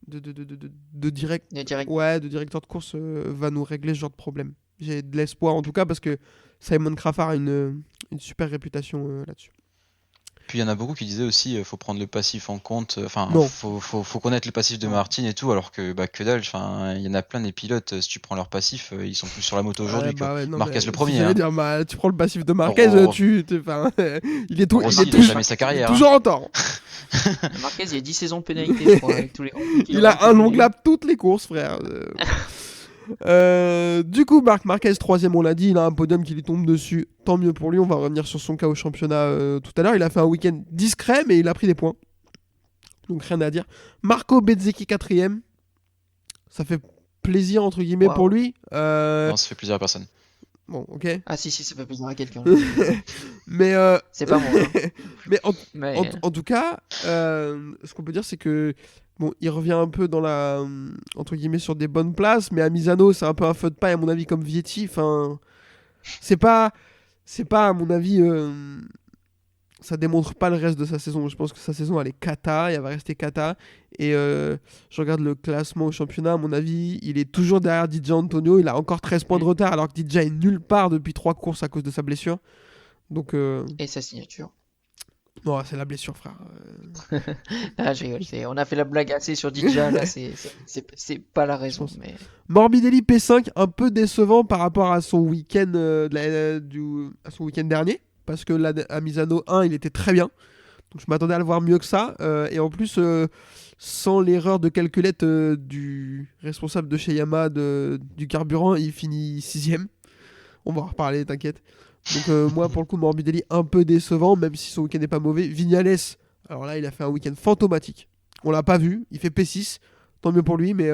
direct, Le direct. ouais, de directeur de course va nous régler ce genre de problème. J'ai de l'espoir en tout cas parce que Simon Craffard a une super réputation là-dessus. Puis il y en a beaucoup qui disaient aussi, faut prendre le passif en compte. Enfin, Non. faut connaître le passif de Martin et tout, alors que que dalle. Enfin, il y en a plein des pilotes. Si tu prends leur passif, ils sont plus sur la moto aujourd'hui. Ouais, bah ouais, non, Marquez mais le premier. j'allais Hein. dire, bah, tu prends le passif de Marquez, Oh. enfin, il est Rossi, il a jamais sa carrière. hein. toujours en tort. Marquez, il y a 10 saisons de pénalité, je crois, avec tous les grands prix qu'il Il aura a un long accumulés. lap toutes les courses, frère. Du coup, Marc Marquez, 3ème, on l'a dit, il a un podium qui lui tombe dessus. Tant mieux pour lui. On va revenir sur son cas au championnat tout à l'heure. Il a fait un week-end discret, mais il a pris des points. Donc rien à dire. Marco Bezzecchi, 4ème. Ça fait plaisir, entre guillemets, Wow. pour lui. Non, ça fait plaisir à personne. Bon, ok. Ah si, ça fait plaisir à quelqu'un. Mais, C'est pas moi. hein. mais Mais en tout cas, ce qu'on peut dire, c'est que bon, il revient un peu dans la entre guillemets sur des bonnes places, mais à Misano, c'est un peu un feu de paille à mon avis comme Vietti. Enfin, c'est pas à mon avis, ça démontre pas le reste de sa saison. Je pense que sa saison elle est cata, et elle va rester cata. Et je regarde le classement au championnat, à mon avis, il est toujours derrière DJ Antonio. Il a encore 13 points de retard, alors que DJ est nulle part depuis 3 courses à cause de sa blessure. Donc et sa signature. non, c'est la blessure, frère. Ah, je rigole. On a fait la blague assez sur Didja, là, c'est pas la raison. Je pense. Mais Morbidelli P5, un peu décevant par rapport à son week-end à son week-end dernier, parce que là, à Misano 1, il était très bien. Donc je m'attendais à le voir mieux que ça. Et en plus, sans l'erreur de calculette du responsable de chez Yamaha du carburant, il finit 6ème. On va en reparler, t'inquiète. Donc moi, pour le coup, Morbidelli, un peu décevant, même si son week-end n'est pas mauvais. Vignales, alors là, il a fait un week-end fantomatique. On l'a pas vu, il fait P6. Tant mieux pour lui, mais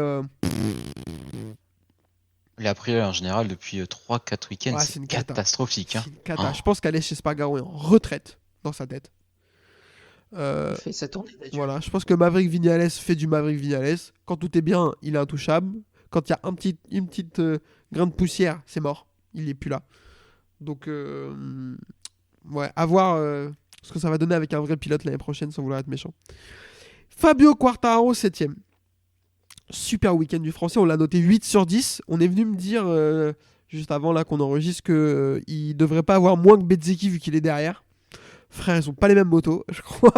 Et après, en général, depuis 3-4 week-ends, Ouais, c'est c'est une cata. catastrophique. Hein. c'est une cata. Oh. Je pense qu'Aleix Espargaro est en retraite dans sa tête. il fait sa tournée d'adieu. Voilà, je pense que Maverick Vignales fait du Maverick Vignales. Quand tout est bien, il est intouchable. Quand il y a une petite grain de poussière, c'est mort. Il est plus là. Donc, ouais, à voir ce que ça va donner avec un vrai pilote l'année prochaine, sans vouloir être méchant. Fabio Quartararo, 7ème. Super week-end du français, on l'a noté 8 sur 10. On est venu me dire, juste avant là qu'on enregistre, qu'il devrait pas avoir moins que Bezzecchi vu qu'il est derrière. Frère, ils ont pas les mêmes motos, je crois.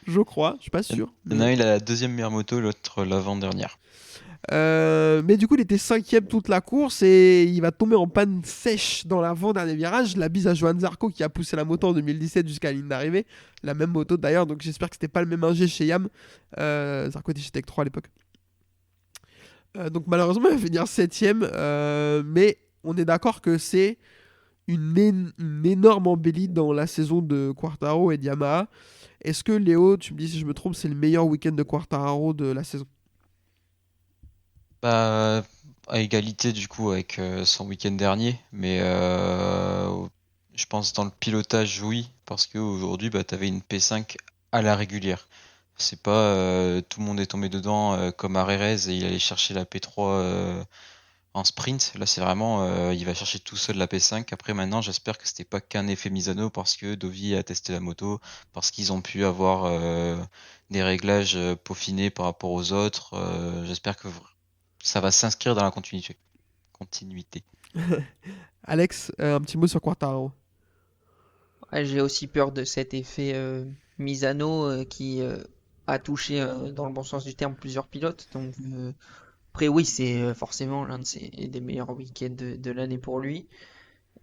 Je crois, je suis pas sûr. Il y en a un, il a la deuxième meilleure moto, l'autre l'avant-dernière. Mais du coup, il était 5ème toute la course et il va tomber en panne sèche dans l'avant-dernier virage. La bise à Johan Zarco qui a poussé la moto en 2017 jusqu'à la ligne d'arrivée. La même moto d'ailleurs, donc j'espère que c'était pas le même ingé chez Yam. Zarco était chez Tech 3 à l'époque. Donc malheureusement, il va finir 7ème. Mais on est d'accord que c'est une énorme embellie dans la saison de Quartararo et de Yamaha. Est-ce que Léo, tu me dis si je me trompe, c'est le meilleur week-end de Quartararo de la saison? Bah, à égalité du coup avec son week-end dernier, mais je pense dans le pilotage oui, parce qu'aujourd'hui t'avais une P5 à la régulière. C'est pas tout le monde est tombé dedans comme à Rerez et il allait chercher la P3 en sprint. Là c'est vraiment il va chercher tout seul la P5. Après maintenant j'espère que c'était pas qu'un effet Misano parce que Dovi a testé la moto, parce qu'ils ont pu avoir des réglages peaufinés par rapport aux autres. J'espère que ça va s'inscrire dans la continuité. Alex, un petit mot sur Quartararo. Ouais, j'ai aussi peur de cet effet Misano qui a touché dans le bon sens du terme plusieurs pilotes. Donc après oui, c'est forcément l'un des meilleurs week-ends de l'année pour lui.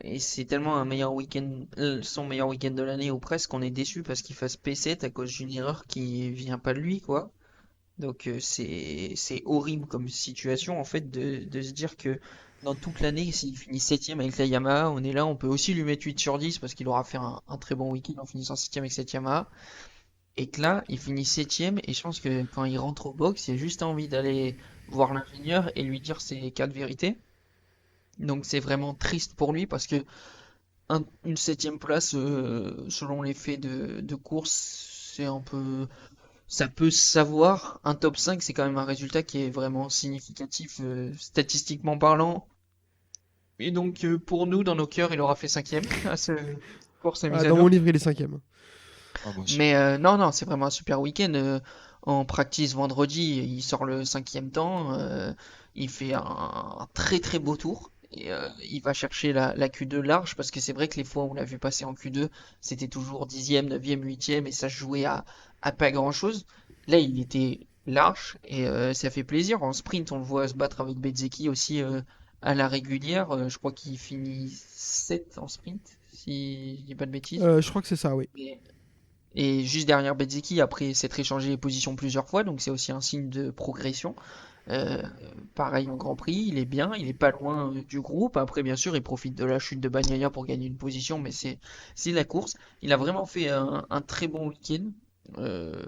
Et c'est tellement un meilleur week-end, son meilleur week-end de l'année ou presque, qu'on est déçu parce qu'il fasse P7 à cause d'une erreur qui vient pas de lui, quoi. Donc c'est horrible comme situation en fait de se dire que dans toute l'année, s'il finit 7ème avec la Yamaha, on est là, on peut aussi lui mettre 8 sur 10 parce qu'il aura fait un très bon week-end en finissant 7ème avec cette Yamaha. Et que là, il finit 7ème et je pense que quand il rentre au box, il a juste envie d'aller voir l'ingénieur et lui dire ses 4 vérités. Donc c'est vraiment triste pour lui parce que une 7ème place, selon les faits de course, c'est un peu... Ça peut se savoir, un top 5 c'est quand même un résultat qui est vraiment significatif statistiquement parlant. Et donc pour nous, dans nos cœurs, il aura fait 5ème à ce course à Dans Misano. mon livre, il est 5ème. Ah, moi aussi. Mais non, c'est vraiment un super week-end. En practice vendredi, il sort le 5ème temps. Il fait un très très beau tour. Et il va chercher la Q2 large parce que c'est vrai que les fois où on l'a vu passer en Q2, c'était toujours 10e, 9e, 8e et ça se jouait à pas grand-chose. Là, il était large et ça fait plaisir. En sprint, on le voit se battre avec Bezzecchi aussi à la régulière. Je crois qu'il finit 7 en sprint, si je dis pas de bêtises. Je crois que c'est ça, oui. Et juste derrière Bezzecchi, après s'être échangé les positions plusieurs fois, donc c'est aussi un signe de progression. Pareil en Grand Prix, il est bien, il est pas loin du groupe. Après, bien sûr, il profite de la chute de Bagnaia pour gagner une position, mais c'est la course. Il a vraiment fait un très bon week-end.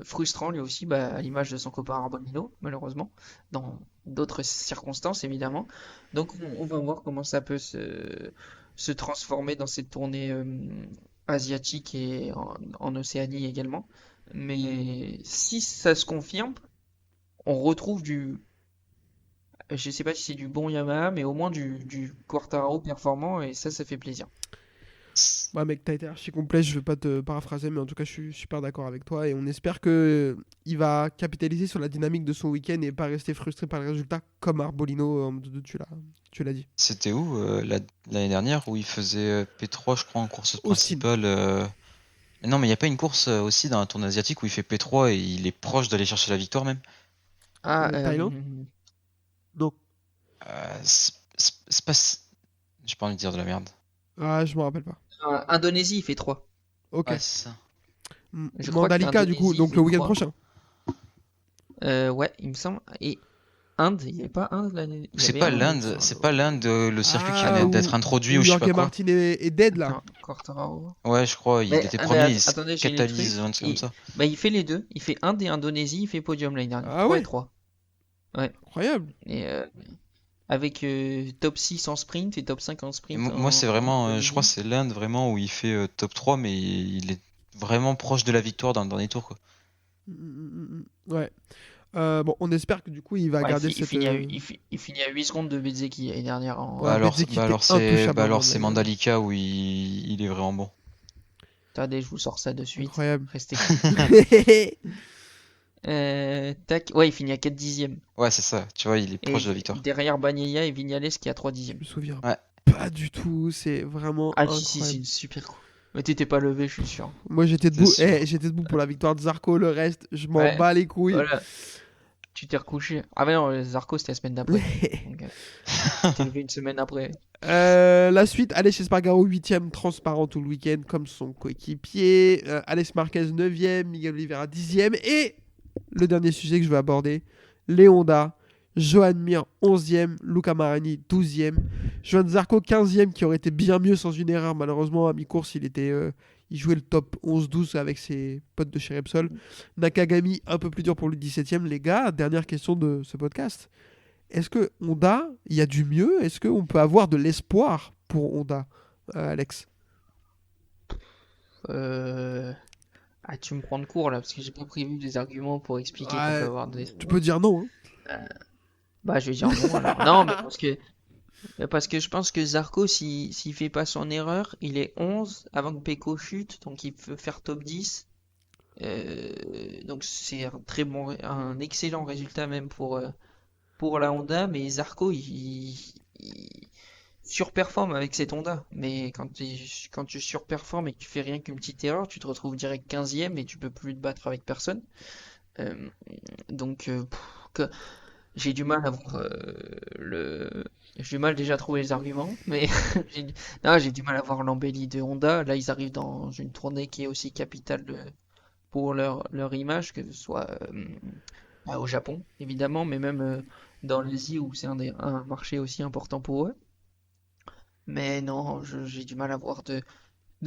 Frustrant lui aussi, à l'image de son copain Arbolino, malheureusement, dans d'autres circonstances évidemment. Donc on va voir comment ça peut se transformer dans cette tournée asiatique et en Océanie également. Mais si ça se confirme, on retrouve je sais pas si c'est du bon Yamaha, mais au moins du Quartararo performant, et ça fait plaisir. Ouais, mec, t'as été archi complet, je vais pas te paraphraser, mais en tout cas, je suis super d'accord avec toi et on espère que il va capitaliser sur la dynamique de son week-end et pas rester frustré par le résultat comme Arbolino, tu l'as dit. C'était où l'année dernière où il faisait P3, je crois, en course principale Non, mais il n'y a pas une course aussi dans un tournoi asiatique où il fait P3 et il est proche d'aller chercher la victoire même? Thaïlande Non. C'est pas. J'ai pas envie de dire de la merde. Ah, je me rappelle pas. Indonésie, il fait 3. Ok. Ouais, c'est ça. Je crois Mandalika, du coup, qu'Indonésie, donc c'est le week-end 3. prochain. Ouais, il me semble. Et Inde, il n'y avait pas Inde l'année. Il y C'est avait pas Inde, l'Inde, c'est pas l'Inde, le circuit qui Ah, vient où- d'être introduit New ou je sais York pas et quoi. Martin est dead là. Non, Quartararo. Ouais, je crois, il Mais, était ah, premier, mais il attendez, j'ai les catalyse, trucs. un truc comme ça. Il fait les deux. Il fait Inde et Indonésie, il fait podium l'année dernière. Ah 3 ouais. et 3. Incroyable. Et avec top 6 en sprint et top 5 en Et sprint. moi, c'est vraiment, je crois, que Indonésie. c'est l'Inde vraiment où il fait top 3, mais il est vraiment proche de la victoire dans le dernier tour, quoi. Ouais. Bon, on espère que du coup il va Ouais, garder il cette. finit à, il finit à 8 secondes de Bezzecchi l'année dernière. Ouais, alors, Bezzecchi bah alors était c'est intouchable, bah alors c'est Mandalika. Mandalika où il est vraiment bon. Attendez, je vous sors ça de suite. Incroyable. Restez. Tac. Ouais, il finit à 4 dixièmes. Ouais, c'est ça, tu vois, il est Et proche de la victoire. derrière Bagnaia et Vignales qui a 3 dixièmes. Je me souviens Ouais. pas du tout. C'est vraiment Ah incroyable. si, c'est une super course. Mais t'étais pas levé, je suis sûr. Moi j'étais debout. sûr. J'étais debout pour la victoire de Zarco. Le reste, je m'en Ouais. bats les couilles. Voilà. Tu t'es recouché. Ah mais non, Zarco c'était la semaine d'après. Donc, tu t'es levé une semaine après. La suite, Alex Espargaro 8ème, transparent tout le week-end comme son coéquipier. Alex Marquez 9ème, Miguel Oliveira 10ème. Et le dernier sujet que je vais aborder, les Honda. Johan Mir 11ème, Luca Marini 12ème. Johan Zarco 15ème qui aurait été bien mieux sans une erreur. Malheureusement, à mi-course, il jouait le top 11-12 avec ses potes de chez Repsol. Nakagami, un peu plus dur pour lui 17ème. Les gars, dernière question de ce podcast. Est-ce que Honda, il y a du mieux? Est-ce qu'on peut avoir de l'espoir pour Honda, Alex? Ah, tu me prends de court là parce que j'ai pas prévu des arguments pour expliquer qu'on Ouais, peut avoir des. Tu peux dire non. Hein. Bah, je vais dire non alors. Non, mais parce que je pense que Zarco, s'il fait pas son erreur, il est 11 avant que Pecco chute, donc il peut faire top 10. Donc c'est un excellent résultat même pour la Honda, mais Zarco il surperforme avec cette Honda. Mais quand tu surperformes et que tu fais rien qu'une petite erreur, tu te retrouves direct 15e et tu peux plus te battre avec personne. Donc j'ai du mal à voir j'ai du mal déjà à trouver les arguments, mais j'ai du mal à voir l'embellie de Honda. Là, ils arrivent dans une tournée qui est aussi capitale pour leur image, que ce soit au Japon, évidemment, mais même dans l'Asie où c'est un marché aussi important pour eux. Mais non, j'ai du mal à voir de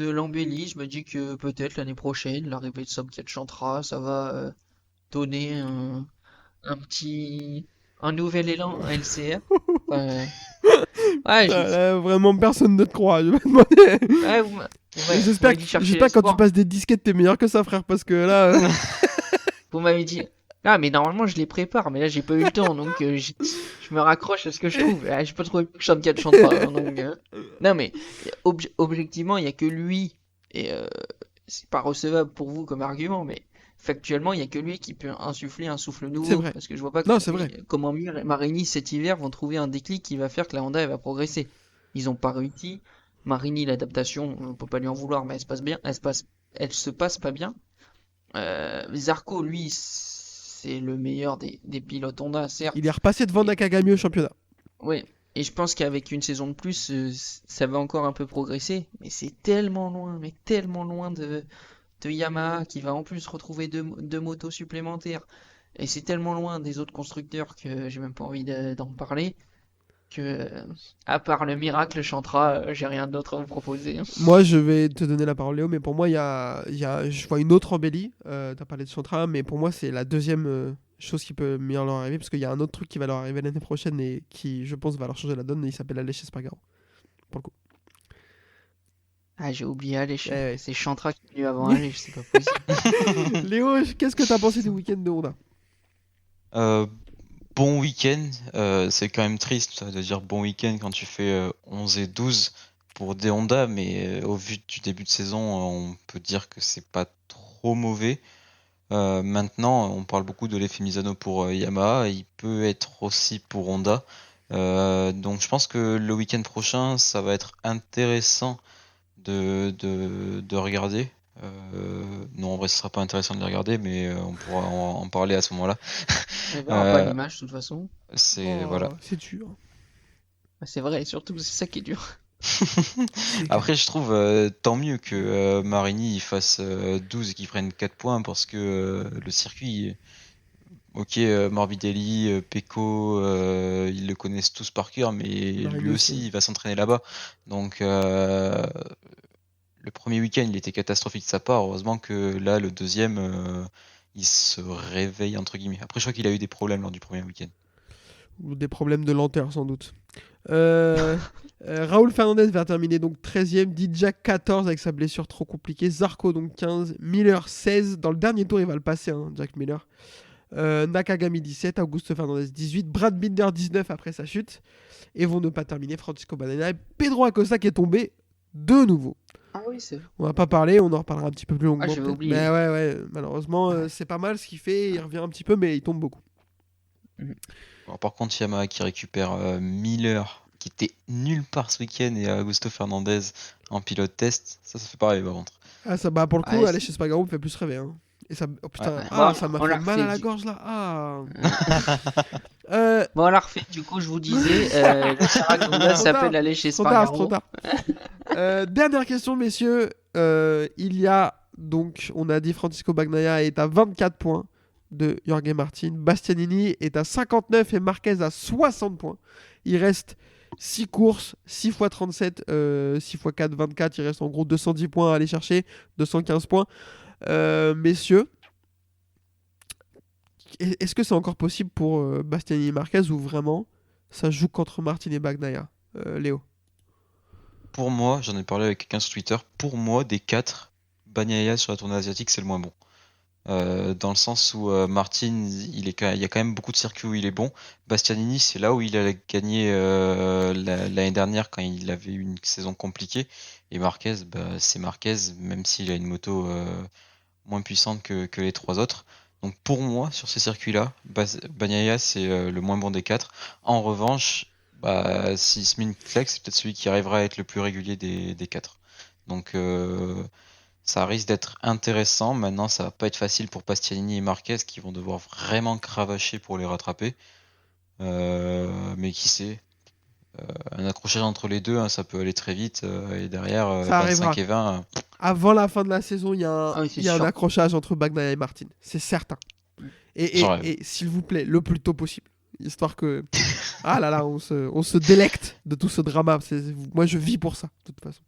l'embellie. Je me dis que peut-être l'année prochaine, l'arrivée de Somkiat Chantra, ça va donner un nouvel élan à LCR. Ouais, Vraiment, personne ne te croit. Je vais te demander. ouais, J'espère vous m'avez dit chercher que quand tu l'espoir. passes des disquettes, t'es meilleur que ça, frère. Parce que là. Vous m'avez dit. Ah, mais normalement, je les prépare, mais là, j'ai pas eu le temps, donc je me raccroche à ce que je trouve. Ah, j'ai pas trouvé que Somkiat Chantra, hein, donc. Non, mais objectivement, il y a que lui, et c'est pas recevable pour vous comme argument, mais factuellement, il y a que lui qui peut insuffler un souffle nouveau. C'est vrai. Parce que je vois pas Non, c'est vrai. comment Mir et Marini cet hiver vont trouver un déclic qui va faire que la Honda elle va progresser. ils ont pas réussi. Marini, l'adaptation, on peut pas lui en vouloir, mais elle se passe pas bien. Zarco, lui, c'est le meilleur des pilotes Honda, certes. Il est repassé devant Nakagami au championnat. Ouais. Et je pense qu'avec une saison de plus, ça va encore un peu progresser. Mais c'est tellement loin de Yamaha qui va en plus retrouver deux motos supplémentaires. Et c'est tellement loin des autres constructeurs que j'ai même pas envie d'en parler. Que, à part le miracle Chantra, j'ai rien d'autre à vous proposer. Moi, je vais te donner la parole, Léo, mais pour moi, je vois une autre embellie. T'as parlé de Chantra, mais pour moi, c'est la deuxième chose qui peut mieux leur arriver, parce qu'il y a un autre truc qui va leur arriver l'année prochaine et qui, je pense, va leur changer la donne, et il s'appelle Aleix Espargaro. Pour le coup. Ah, j'ai oublié Aleix. Ouais. C'est Chantra qui est venu avant Aleix, c'est pas possible. Léo, qu'est-ce que t'as pensé du week-end de Honda? Bon week-end, c'est quand même triste de dire bon week-end quand tu fais 11 et 12 pour des Honda, mais au vu du début de saison, on peut dire que c'est pas trop mauvais. Maintenant, on parle beaucoup de l'effet Misano pour Yamaha, il peut être aussi pour Honda. Donc je pense que le week-end prochain, ça va être intéressant de regarder. Non, en vrai, ce sera pas intéressant de les regarder, mais on pourra en parler à ce moment-là. On verra pas l'image de toute façon. Voilà. C'est dur. C'est vrai, surtout c'est ça qui est dur. Après, je trouve tant mieux que Marini il fasse 12 et qu'il prenne 4 points parce que le circuit, ok, Morbidelli, Pecco, ils le connaissent tous par cœur, mais lui aussi, il va s'entraîner là-bas. Donc, le premier week-end, il était catastrophique de sa part. Heureusement que là, le deuxième, il se réveille, entre guillemets. Après, je crois qu'il a eu des problèmes lors du premier week-end. Ou des problèmes de lenteur, sans doute. Raoul Fernandez va terminer donc 13ème, Dijak 14 avec sa blessure trop compliquée, Zarco donc 15, Miller 16, dans le dernier tour il va le passer, hein, Jack Miller. Nakagami 17, Augusto Fernandez 18, Brad Binder 19 après sa chute, et vont ne pas terminer Francisco Banana et Pedro Acosta qui est tombé de nouveau. Ah oui, c'est. On va pas parler, on en reparlera un petit peu plus longuement. J'avais oublié. Mais ouais, malheureusement c'est pas mal ce qu'il fait, il revient un petit peu mais il tombe beaucoup. Alors, par contre, Yamaha qui récupère Miller, qui était nulle part ce week-end, et Augusto Fernandez en pilote test, ça fait pareil par contre. Ah ça pour le coup, Ouais, aller chez Spargaro me fait plus rêver. Hein. Et ça, oh putain, Ouais. ça m'a On fait l'a mal à refait, la du- gorge là. Ah. Bon, on l'a refait. Du coup, je vous disais, le Saragunda s'appelle aller chez Trop tard, Spargaro. trop tard. Dernière question, messieurs. Il y a donc, on a dit Francisco Bagnaia est à 24 points de Jorge Martin. Bastianini est à 59 et Marquez à 60 points. Il reste 6 courses, 6 x 37, 6 x 4, 24. Il reste en gros 210 points à aller chercher, 215 points. Messieurs, est-ce que c'est encore possible pour Bastianini et Marquez ou vraiment ça joue contre Martin et Bagnaia, Léo? Pour moi, j'en ai parlé avec quelqu'un sur Twitter, pour moi, des 4, Bagnaia sur la tournée asiatique, c'est le moins bon. Dans le sens où Martin, il y a quand même beaucoup de circuits où il est bon. Bastianini, c'est là où il a gagné l'année dernière quand il avait eu une saison compliquée. Et Marquez, c'est Marquez, même s'il a une moto moins puissante que les 3 autres. Donc pour moi, sur ces circuits-là, Bagnaia, c'est le moins bon des 4. En revanche, si Smith Flex, c'est peut-être celui qui arrivera à être le plus régulier des 4. Donc ça risque d'être intéressant. Maintenant, ça va pas être facile pour Bastianini et Marquez qui vont devoir vraiment cravacher pour les rattraper. Mais qui sait, un accrochage entre les deux, hein, ça peut aller très vite. Et derrière, Ça 25 arrivera. et 20. Avant la fin de la saison, il y a un, Ah oui, c'est il y a un sûr. accrochage entre Bagnaia et Martin. C'est certain. Et J'en rêve. s'il vous plaît, le plus tôt possible. Histoire que... Ah là là, on se délecte de tout ce drama. Moi, je vis pour ça, de toute façon.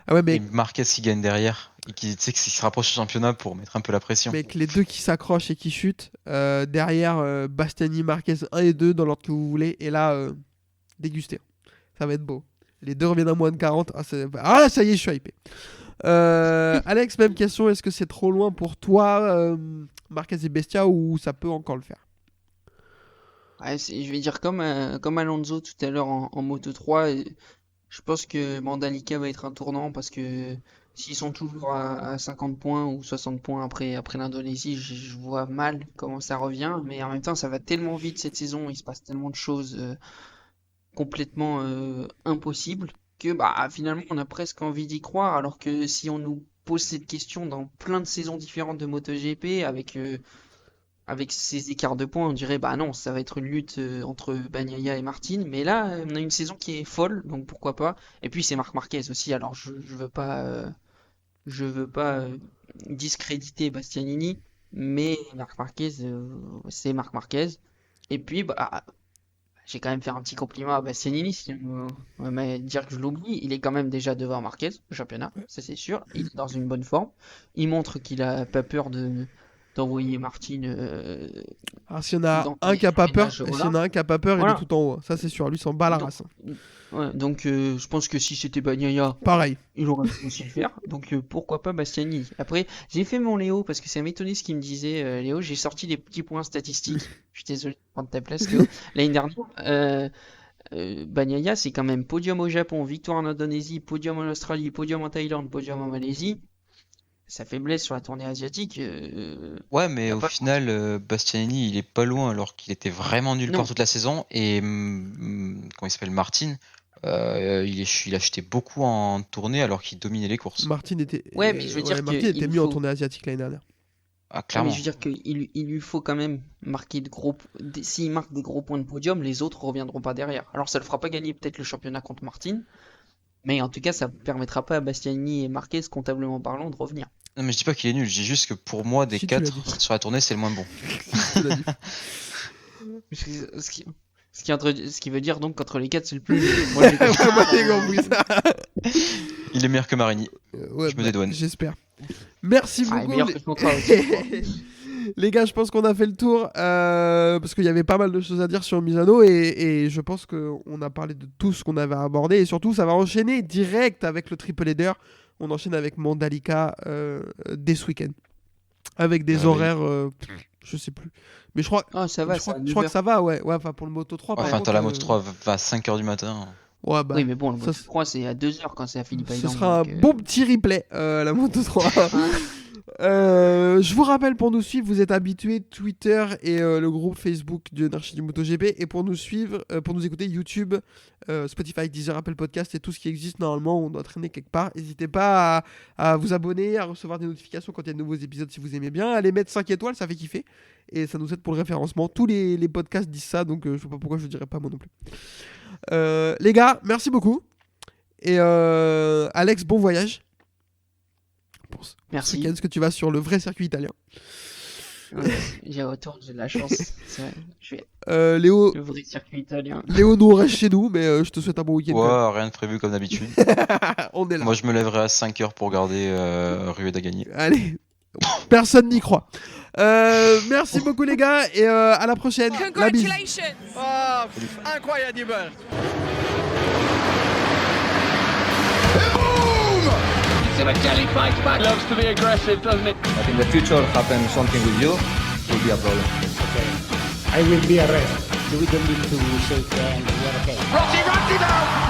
Ah ouais, Et mais Marquez qui gagne derrière. Et qui se rapproche du championnat pour mettre un peu la pression. mec, les deux qui s'accrochent et qui chutent. Derrière, Bastianini, Marquez 1 et 2 dans l'ordre que vous voulez. Et là, dégustez. Ça va être beau. Les deux reviennent à moins de 40. Ah, ça y est, je suis hypé. Alex, même question. Est-ce que c'est trop loin pour toi, Marquez et Bestia, ou ça peut encore le faire? Ouais, je vais dire comme Alonso tout à l'heure en Moto 3. Je pense que Mandalika va être un tournant parce que s'ils sont toujours à 50 points ou 60 points après l'Indonésie, je vois mal comment ça revient. Mais en même temps, ça va tellement vite cette saison. Il se passe tellement de choses complètement impossibles que finalement on a presque envie d'y croire, alors que si on nous pose cette question dans plein de saisons différentes de MotoGP avec ces écarts de points, on dirait non, ça va être une lutte entre Bagnaia et Martin, mais là on a une saison qui est folle, donc pourquoi pas. Et puis c'est Marc Marquez aussi, alors je veux pas discréditer Bastianini, mais Marc Marquez c'est Marc Marquez. Et puis j'ai quand même fait un petit compliment à Bastianini, si on va dire que je l'oublie, il est quand même déjà devant Marquez au championnat, ça c'est sûr, il est dans une bonne forme, il montre qu'il a pas peur d'envoyer Martin Alors, s'il y en a dans un les qui a pas peur, freinages, s'il y en a un qui a pas peur, il Voilà. est tout en haut. Ça, c'est sûr. Lui, s'en bat la Donc, race. ouais, donc je pense que si c'était Bagnaia, Pareil. il aurait pu aussi le faire, donc pourquoi pas Bastianini. Après, j'ai fait mon Léo, parce que ça m'étonnait ce qu'il me disait, Léo, j'ai sorti des petits points statistiques, je suis désolé de prendre ta place, Léo. L'année dernière, Bagnaia, c'est quand même podium au Japon, victoire en Indonésie, podium en Australie, podium en Thaïlande, podium en Malaisie. Sa faiblesse sur la tournée asiatique, Ouais, mais y a au pas- final, Bastianini, il est pas loin alors qu'il était vraiment nulle Non. part toute la saison. Et comment il s'appelle, Martin, il a acheté beaucoup en tournée alors qu'il dominait les courses. Martin était. Ouais, mais je veux dire Martin que était il mieux en faut- tournée asiatique l'année dernière. Ah, mais clairement. je veux dire qu'il lui faut quand même marquer s'il marque des gros points de podium, les autres reviendront pas derrière. Alors ça le fera pas gagner peut-être le championnat contre Martin, mais en tout cas ça permettra pas à Bastianini et Marquez, comptablement parlant, de revenir. Non, mais je dis pas qu'il est nul, je dis juste que pour moi, des Si, tu l'as 4 dit. sur la tournée, c'est le moins bon. Tu l'as dit. Ce qui veut dire donc qu'entre les 4 c'est le plus nul. Moi, j'ai compris. Ouais, moi, j'ai compris ça. Il est meilleur que Marini. Ouais, Je me dédouane. J'espère. Merci Ah, et beaucoup. meilleur que Contra aussi. Les gars, je pense qu'on a fait le tour parce qu'il y avait pas mal de choses à dire sur Misano et je pense qu'on a parlé de tout ce qu'on avait abordé et surtout ça va enchaîner direct avec le triple header. On enchaîne avec Mandalika dès ce week-end avec des Ah oui. horaires, je sais plus, mais je crois, Ah, ça va, je crois, ça je crois que ça va, ouais, enfin pour le Moto 3. par Enfin, contre, t'as la Moto 3 va à 5h du matin. Ouais, bah, Oui, mais bon, le ça, Moto 3 c'est à 2h quand c'est à Philippe ce Island. sera un donc, bon petit replay, la Moto 3. Je vous rappelle, pour nous suivre, vous êtes habitués Twitter et le groupe Facebook de Anarchie du MotoGP. Et pour nous suivre, pour nous écouter, YouTube, Spotify, Deezer, Apple Podcast et tout ce qui existe normalement, on doit traîner quelque part. N'hésitez pas à vous abonner, à recevoir des notifications quand il y a de nouveaux épisodes si vous aimez bien. Allez mettre 5 étoiles, ça fait kiffer. Et ça nous aide pour le référencement. Tous les podcasts disent ça, donc je sais pas pourquoi je ne dirais pas moi non plus. Les gars, merci beaucoup. Et Alex, bon voyage. Ce Merci. week-end, est-ce que tu vas sur le vrai circuit italien? Ouais, j'ai retour, j'ai de la chance. C'est vrai, je vais Léo, le vrai circuit italien. Léo, nous on reste chez nous, mais je te souhaite un bon week-end. Ouais, rien de prévu comme d'habitude. On est là. Moi, je me lèverai à 5h pour regarder Rueda gagner. Allez, personne n'y croit. Merci beaucoup les gars et à la prochaine. La bise. Congratulations! Ah, incroyable. Sebastiani fights back. Loves to be aggressive, doesn't it? But in the future, happen something with you, will be a problem. I will be arrested. We don't need to shake hands. We are okay. Rossi runs him out.